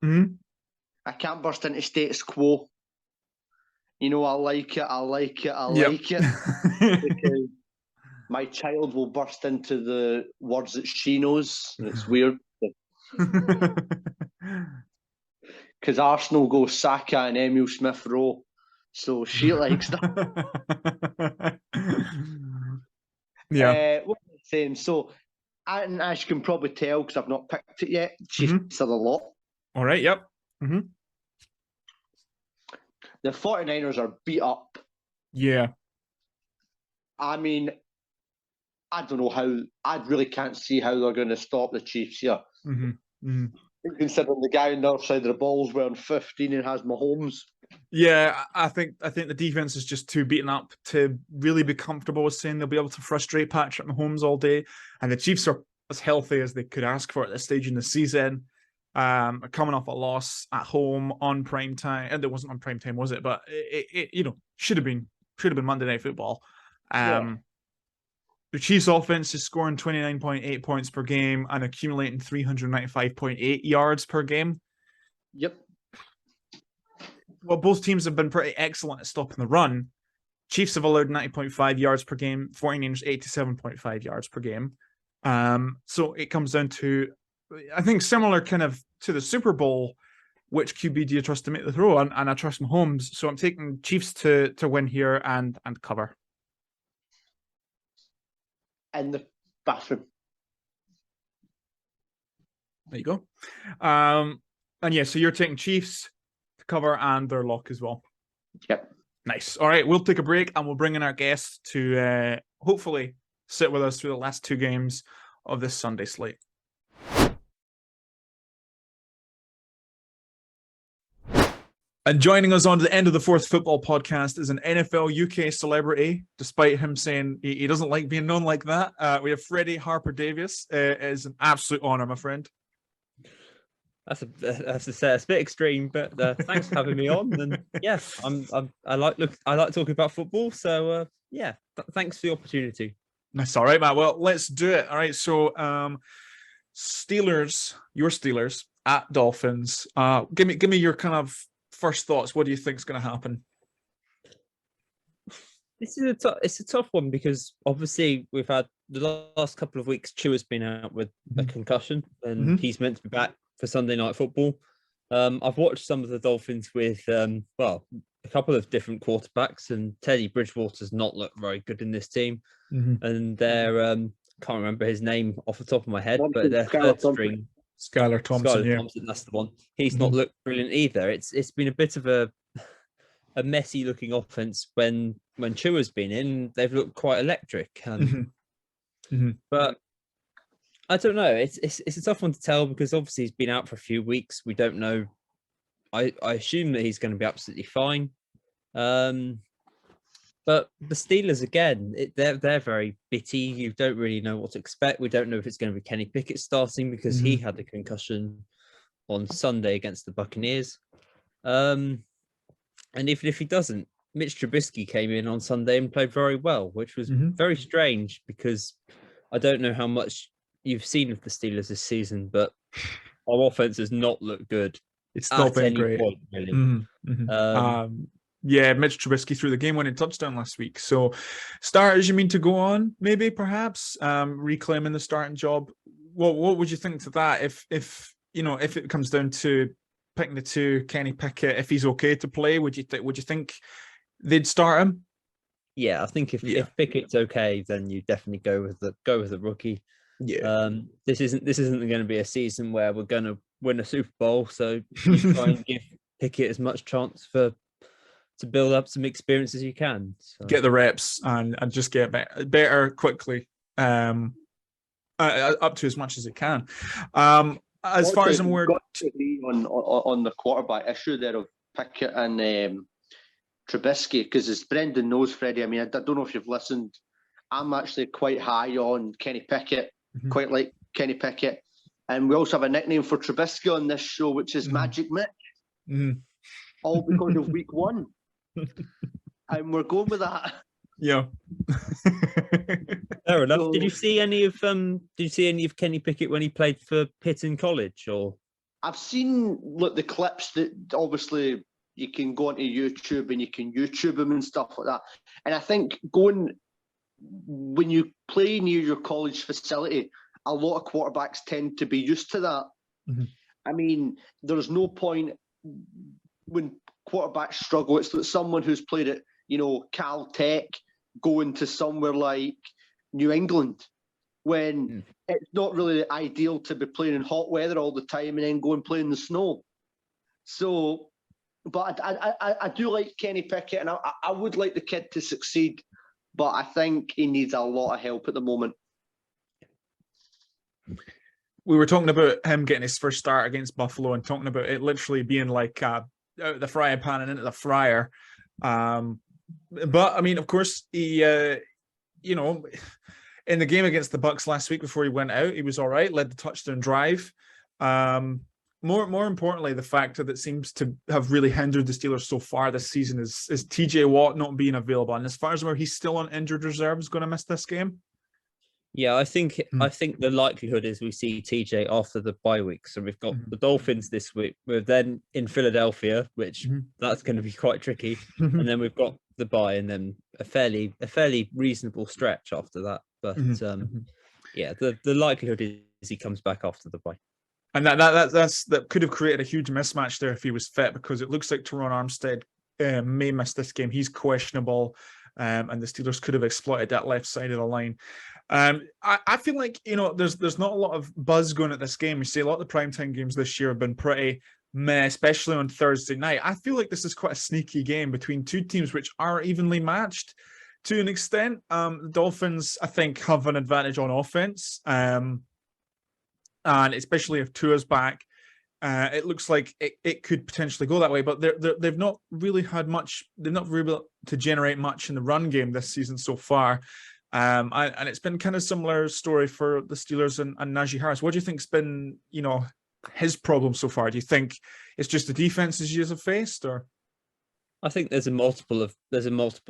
I can't burst into status quo. I like it. I like it. Because my child will burst into the words that she knows. And it's weird. Because Arsenal go Saka and Emile Smith-Rowe. So she likes that. Yeah. What was I saying? So, and as you can probably tell, because I've not picked it yet, Chiefs are the lot. All right, yep. The 49ers are beat up. Yeah. I don't know how. I really can't see how they're going to stop the Chiefs here. Considering the guy on the other side of the ball is wearing 15 and has Mahomes. Yeah, I think the defense is just too beaten up to really be comfortable with saying they'll be able to frustrate Patrick Mahomes all day. And the Chiefs are as healthy as they could ask for at this stage in the season. Coming off a loss at home on prime time, and it wasn't on prime time, was it? But it should have been Monday Night Football. The Chiefs' offense is scoring 29.8 points per game and accumulating 395.8 yards per game. Yep. Well, both teams have been pretty excellent at stopping the run. Chiefs have allowed 90.5 yards per game, 49ers 87.5 yards per game. So it comes down to, I think, similar kind of to the Super Bowl, which QB do you trust to make the throw? And I trust Mahomes. So I'm taking Chiefs to win here and cover. In the bathroom. There you go. And yeah, so you're taking Chiefs to cover and their lock as well. Yep. Nice. All right, we'll take a break and we'll bring in our guests to hopefully sit with us through the last 2 games of this Sunday slate. And joining us on to the end of the fourth football podcast is an NFL UK celebrity, despite him saying he doesn't like being known like that. We have Freddy Harper-Davis. It is an absolute honour, my friend. That's a bit extreme, but thanks for having me on. And yeah, I like talking about football. So thanks for the opportunity. That's all right, Matt. Well, let's do it. All right. So, Steelers, your Steelers at Dolphins. Give me your kind of first thoughts. What do you think is going to happen? This is it's a tough one because obviously we've had the last couple of weeks. Chua's been out with a concussion, and he's meant to be back for Sunday Night Football. I've watched some of the Dolphins with a couple of different quarterbacks, and Teddy Bridgewater's not looked very good in this team. And they're can't remember his name off the top of my head, but their third string, Skylar Thompson, that's the one. He's not looked brilliant either. It's been a bit of a messy looking offense when Chua's been in. They've looked quite electric, but I don't know. It's a tough one to tell because obviously he's been out for a few weeks. We don't know. I assume that he's going to be absolutely fine. But the Steelers again, they're very bitty. You don't really know what to expect. We don't know if it's going to be Kenny Pickett starting because he had a concussion on Sunday against the Buccaneers. And even if he doesn't, Mitch Trubisky came in on Sunday and played very well, which was very strange because I don't know how much you've seen of the Steelers this season, but our offense has not looked good. It's not been great. Point, really. Yeah, Mitch Trubisky threw the game-winning touchdown last week. So, starters, you mean to go on? Maybe, perhaps, reclaiming the starting job. What would you think to that? If it comes down to picking the two, Kenny Pickett, if he's okay to play, would you think they'd start him? Yeah, I think if Pickett's okay, then you definitely go with the rookie. Yeah. This isn't going to be a season where we're going to win a Super Bowl, so you try and give Pickett as much chance to build up some experience as you can. So. Get the reps and just get better quickly, up to as much as it can. As far as I'm aware, on the quarterback issue there of Pickett and Trubisky, because as Brendan knows, Freddie, I mean, I don't know if you've listened, I'm actually quite high on Kenny Pickett, quite like Kenny Pickett. And we also have a nickname for Trubisky on this show, which is Magic Mitch. All because of week one. And we're going with that. Yeah. Fair enough. So, did you see any of Kenny Pickett when he played for Pitt in college? Or I've seen the clips that obviously you can go onto YouTube and you can YouTube him and stuff like that. And I think when you play near your college facility, a lot of quarterbacks tend to be used to that. I mean, there's no point when quarterbacks struggle. It's like someone who's played at, Cal Tech going to somewhere like New England when it's not really ideal to be playing in hot weather all the time and then go and play in the snow. So, but I do like Kenny Pickett, and I would like the kid to succeed, but I think he needs a lot of help at the moment. We were talking about him getting his first start against Buffalo and talking about it literally being like out of the frying pan and into the fryer. But I mean, of course, he, in the game against the Bucs last week before he went out, he was all right, led the touchdown drive. More importantly, the factor that seems to have really hindered the Steelers so far this season is TJ Watt not being available. And as far as where he's still on injured reserve, is going to miss this game. Yeah, I think the likelihood is we see TJ after the bye week. So we've got the Dolphins this week. We're then in Philadelphia, which that's going to be quite tricky. And then we've got the bye, and then a fairly reasonable stretch after that. But the likelihood is he comes back after the bye. And that could have created a huge mismatch there if he was fit, because it looks like Teron Armstead may miss this game. He's questionable, and the Steelers could have exploited that left side of the line. I feel like, there's not a lot of buzz going at this game. We see a lot of the primetime games this year have been pretty meh, especially on Thursday night. I feel like this is quite a sneaky game between two teams which are evenly matched to an extent. The Dolphins, I think, have an advantage on offense, and especially if Tua's back. it looks like it could potentially go that way, but they've not really had much. They've not really been able to generate much in the run game this season so far. And it's been kind of similar story for the Steelers and Najee Harris. What do you think's been, his problem so far? Do you think it's just the defenses you have faced, or? I think there's a multiple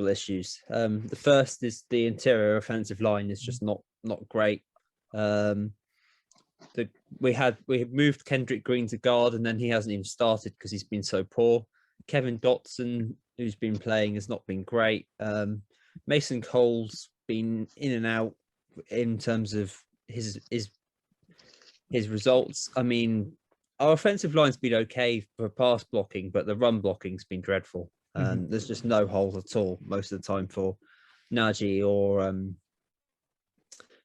issues. The first is the interior offensive line is just not great. We had moved Kendrick Green to guard, and then he hasn't even started because he's been so poor. Kevin Dotson, who's been playing, has not been great. Mason Cole's been in and out in terms of his results. I mean, our offensive line's been okay for pass blocking, but the run blocking's been dreadful. And there's just no holes at all most of the time for Najee or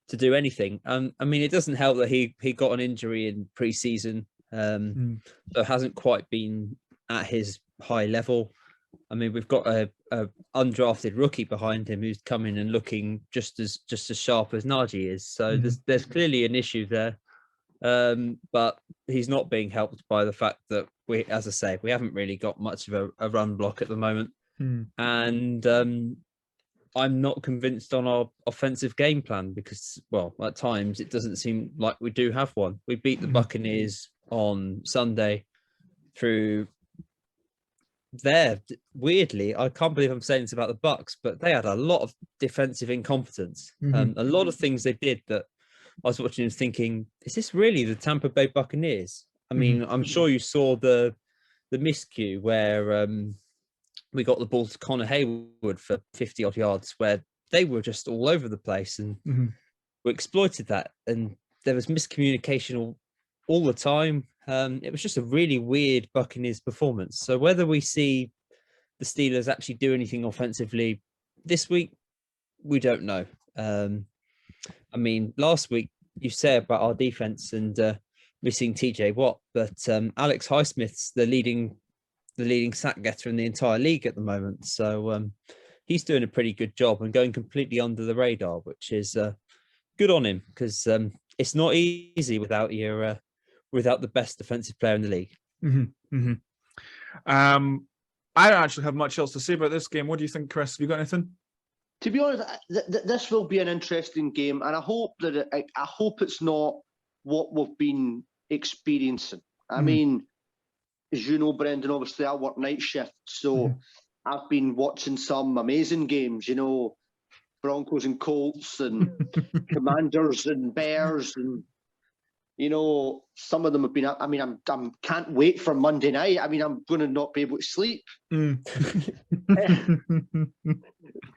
to do anything. I mean, it doesn't help that he got an injury in pre-season, so hasn't quite been at his high level. I mean, we've got a undrafted rookie behind him who's coming and looking just as sharp as Najee is. So there's clearly an issue there, but he's not being helped by the fact that we haven't really got much of a run block at the moment, and I'm not convinced on our offensive game plan because, well, at times it doesn't seem like we do have one. We beat the Buccaneers on Sunday through there. Weirdly, I can't believe I'm saying this about the Bucs, but they had a lot of defensive incompetence. A lot of things they did that I was watching and thinking, is this really the Tampa Bay Buccaneers? I mean, I'm sure you saw the miscue where we got the ball to Connor Hayward for 50 odd yards, where they were just all over the place, and we exploited that. And there was miscommunication all the time. It was just a really weird Buccaneers performance. So whether we see the Steelers actually do anything offensively this week, we don't know. I mean, last week you said about our defense and missing TJ Watt, but Alex Highsmith's the leading sack getter in the entire league at the moment. So he's doing a pretty good job and going completely under the radar, which is good on him, because it's not easy without the best defensive player in the league. I don't actually have much else to say about this game. What do you think, Chris? Have you got anything? To be honest, this will be an interesting game, and I hope that I hope it's not what we've been experiencing. I mean, as you know, Brendan, obviously I work night shift, so I've been watching some amazing games, you know, Broncos and Colts and Commanders and Bears, and you know, some of them have been. I mean, I'm can't wait for Monday night. I mean, I'm going to not be able to sleep.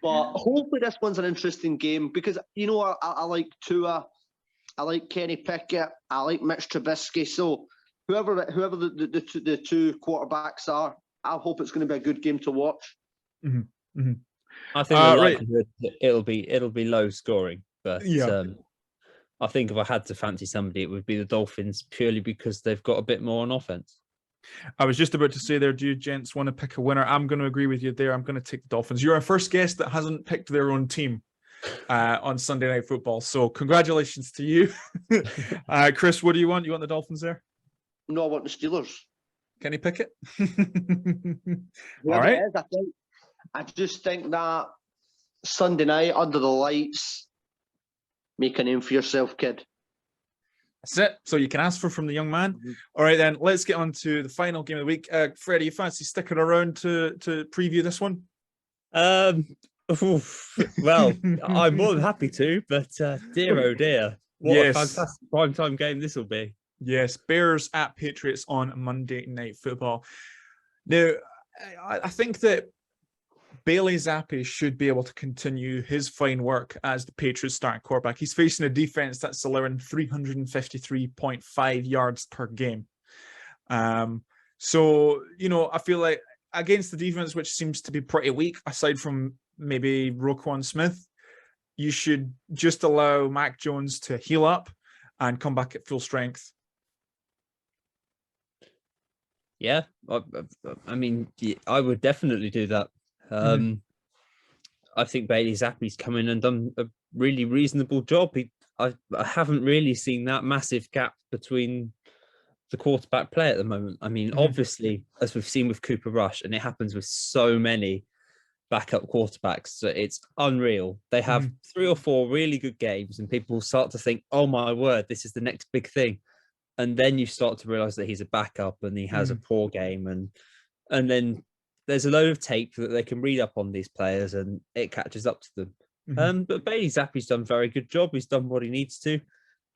But hopefully this one's an interesting game, because you know I like Tua, I like Kenny Pickett, I like Mitch Trubisky. So whoever the two quarterbacks are, I hope it's going to be a good game to watch. I think it'll be low scoring, but I think if I had to fancy somebody, it would be the Dolphins, purely because they've got a bit more on offense. I was just about to say there, do you gents want to pick a winner? I'm going to agree with you there. I'm going to take the Dolphins. You're our first guest that hasn't picked their own team on Sunday Night Football. So congratulations to you. Chris, what do you want? You want the Dolphins there? No, I want the Steelers. Kenny Pickett? All right. I just think that Sunday night under the lights, make a name for yourself, kid. That's it. So you can ask from the young man. All right, then let's get on to the final game of the week. Freddy, you fancy sticking around to preview this one? Well, I'm more than happy to, but dear oh dear, what a fantastic primetime game this will be. Yes, Bears at Patriots on Monday Night Football. Now, I think that Bailey Zappi should be able to continue his fine work as the Patriots starting quarterback. He's facing a defense that's allowing 353.5 yards per game. So, you know, I feel like against the defense, which seems to be pretty weak, aside from maybe Roquan Smith, you should just allow Mac Jones to heal up and come back at full strength. Yeah, I mean, I would definitely do that. I think Bailey Zappi's come in and done a really reasonable job. I haven't really seen that massive gap between the quarterback play at the moment. I mean, obviously, as we've seen with Cooper Rush, and it happens with so many backup quarterbacks, so it's unreal. They have 3 or 4 really good games, and people start to think, "Oh my word, this is the next big thing." And then you start to realize that he's a backup and he has a poor game, and then there's a load of tape that they can read up on these players, and it catches up to them. But Bailey Zappi's done a very good job. He's done what he needs to.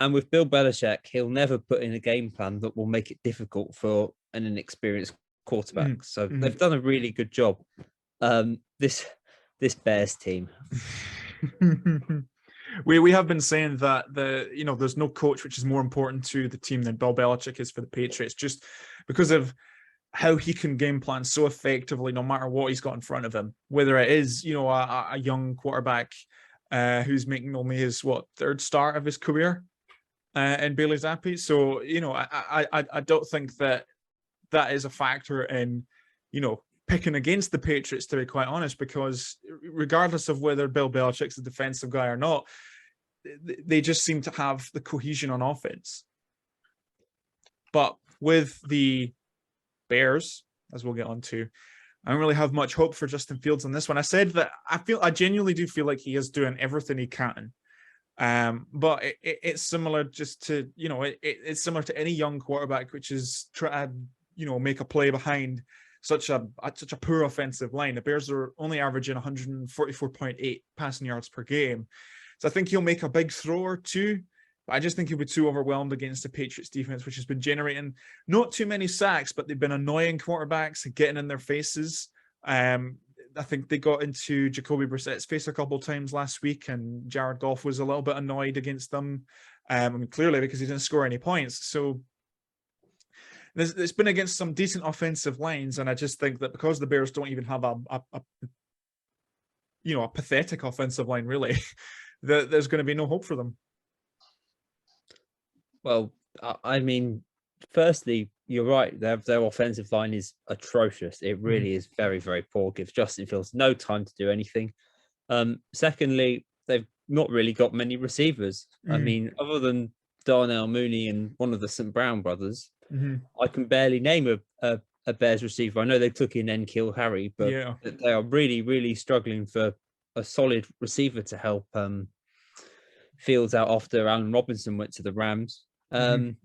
And with Bill Belichick, he'll never put in a game plan that will make it difficult for an inexperienced quarterback. So they've done a really good job. This Bears team. We have been saying that there's no coach which is more important to the team than Bill Belichick is for the Patriots, just because of how he can game plan so effectively, no matter what he's got in front of him. Whether it is a young quarterback who's making only his third start of his career in Bailey Zappi. So I don't think that is a factor in picking against the Patriots, to be quite honest, because regardless of whether Bill Belichick's a defensive guy or not, they just seem to have the cohesion on offense. But with the Bears, as we'll get on to, I don't really have much hope for Justin Fields on this one. I said that I genuinely do feel like he is doing everything he can. But it's similar just to, it's similar to any young quarterback, which is try to, make a play behind such a poor offensive line. The Bears are only averaging 144.8 passing yards per game. So I think he'll make a big throw or two, but I just think he'll be too overwhelmed against the Patriots defense, which has been generating not too many sacks, but they've been annoying quarterbacks and getting in their faces. I think they got into Jacoby Brissett's face a couple of times last week, and Jared Goff was a little bit annoyed against them. Clearly because he didn't score any points. So it's been against some decent offensive lines, and I just think that because the Bears don't even have a pathetic offensive line, really, that there's going to be no hope for them. Well, I mean, firstly, you're right. Their offensive line is atrocious. It really is very, very poor. Gives Justin Fields no time to do anything. Secondly, they've not really got many receivers. I mean, other than Darnell Mooney and one of the St. Brown brothers, I can barely name a Bears receiver. I know they took in N'Keal Harry, but they are really, really struggling for a solid receiver to help Fields out after Allen Robinson went to the Rams. And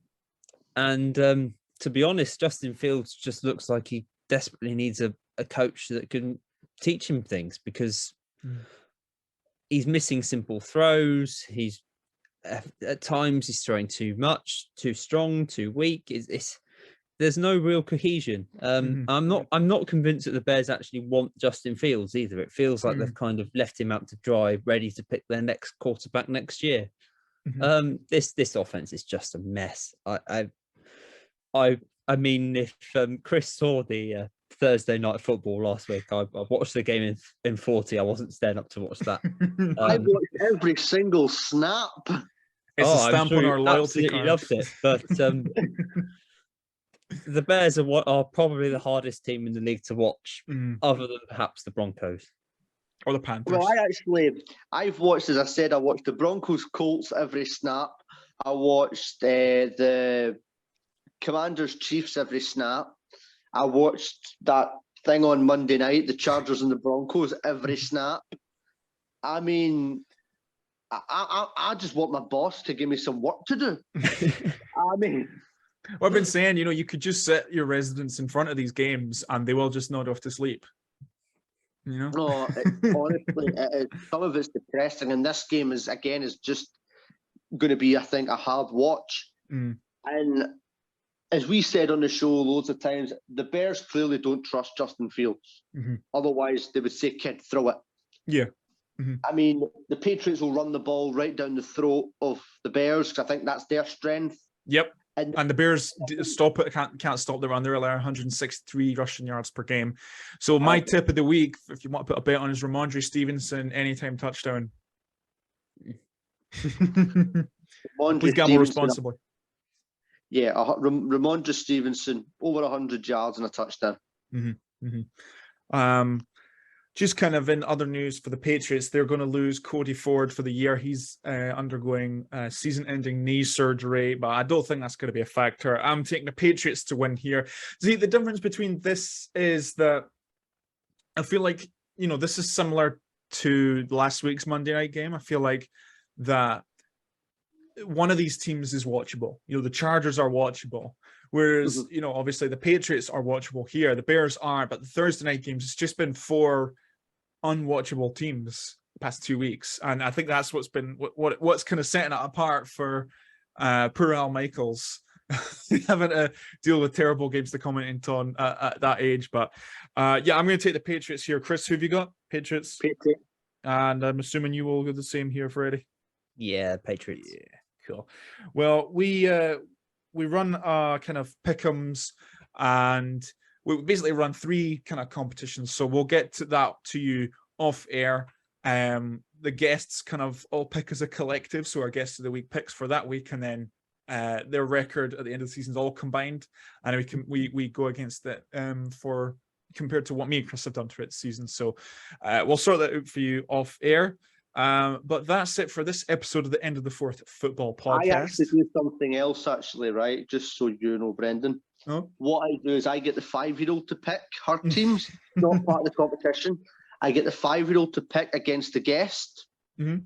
to be honest, Justin Fields just looks like he desperately needs a coach that can teach him things, because he's missing simple throws. He's at times he's throwing too much, too strong, too weak. There's no real cohesion. I'm not convinced that the Bears actually want Justin Fields either. It feels like they've kind of left him out to dry, ready to pick their next quarterback next year. This offense is just a mess. I mean, if Chris saw the Thursday night football last week, I watched the game in 40. I wasn't staying up to watch that. I watched every single snap. It's a stamp on our loyalty card. Loved it, but the Bears are probably the hardest team in the league to watch, other than perhaps the Broncos or the Panthers. Well, I've watched, as I said, I watched the Broncos Colts every snap. I watched the Commanders Chiefs every snap. I watched that thing on Monday night, the Chargers and the Broncos every snap. I mean, I just want my boss to give me some work to do. I mean, well, I've been saying, you could just sit your residents in front of these games and they will just nod off to sleep. No, honestly, some of it's depressing, and this game is just going to be, I think, a hard watch. And as we said on the show loads of times, the Bears clearly don't trust Justin Fields. Otherwise, they would say, "Kid, throw it." Yeah. I mean, the Patriots will run the ball right down the throat of the Bears, because I think that's their strength. Yep. And the Bears can't stop the run. They're allowing 163 rushing yards per game. So my tip of the week, if you want to put a bet on, is Ramondre Stevenson anytime touchdown. Please gamble responsibly. Yeah, Ramondre Stevenson over 100 yards and a touchdown. Just kind of in other news for the Patriots, they're going to lose Cody Ford for the year. He's undergoing season-ending knee surgery, but I don't think that's going to be a factor. I'm taking the Patriots to win here. See, the difference between this is that I feel like, this is similar to last week's Monday night game. I feel like that one of these teams is watchable. The Chargers are watchable. Whereas, obviously the Patriots are watchable here. The Bears aren't, but the Thursday night games, it's just been 4 unwatchable teams the past 2 weeks. And I think that's what's been what's kind of setting it apart for poor Al Michaels having to deal with terrible games to comment on at that age. But yeah, I'm going to take the Patriots here. Chris, who have you got? Patriots. Patriots. And I'm assuming you will go the same here, Freddy. Yeah, Patriots. Yeah, cool. Well, we run kind of pick'ems, and we basically run 3 kind of competitions. So we'll get to that to you off air. The guests kind of all pick as a collective. So our guest of the week picks for that week, and then their record at the end of the season is all combined, and we go against it for compared to what me and Chris have done throughout the season. So we'll sort that out for you off air. But that's it for this episode of the End of the Fourth Football Podcast. I actually do something else, right? Just so you know, Brendan. Oh? What I do is I get the 5-year-old to pick her teams, not part of the competition. I get the 5-year-old to pick against the guest. Mm-hmm.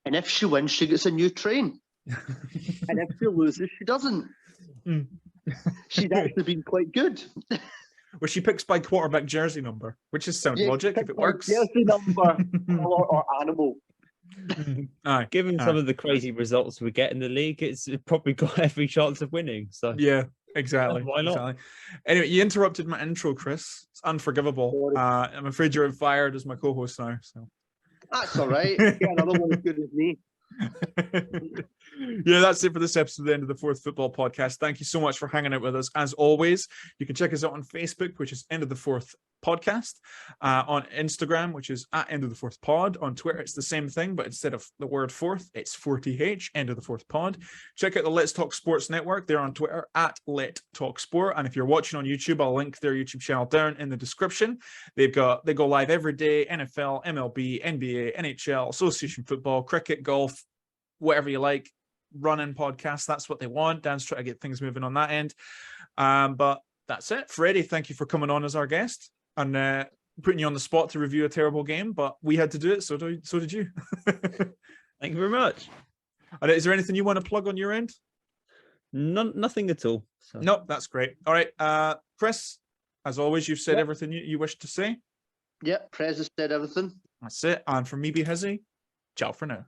And if she wins, she gets a new train. And if she loses, she doesn't. She's actually been quite good. Well, she picks by quarterback jersey number, which is sound logic if it works. Jersey number or animal. Given some of the crazy results we get in the league, it's probably got every chance of winning. So yeah, exactly. Why not? Exactly. Anyway, you interrupted my intro, Chris. It's unforgivable. I'm afraid you're fired as my co-host now. So that's all right. Get another one as good as me. Yeah, that's it for this episode of the End of the Fourth Football Podcast. Thank you so much for hanging out with us. As always, you can check us out on Facebook, which is End of the Fourth Podcast, on Instagram, which is at End of the Fourth Pod. On Twitter, it's the same thing, but instead of the word fourth, it's 4th, End of the Fourth Pod. Check out the Let's Talk Sports Network. They're on Twitter at Let Talk Sport. And if you're watching on YouTube, I'll link their YouTube channel down in the description. They go live every day: NFL, MLB, NBA, NHL, association football, cricket, golf, whatever you like. Running podcasts, that's what they want. Dan's trying to get things moving on that end. But that's it. Freddy, thank you for coming on as our guest and putting you on the spot to review a terrible game, but we had to do it, so did you. Thank you very much. And is there anything you want to plug on your end? Nothing at all. So. No, that's great. All right, Chris, as always, you've said everything you wish to say. Yep, Prez has said everything. That's it. And from me, Be Hizzy, ciao for now.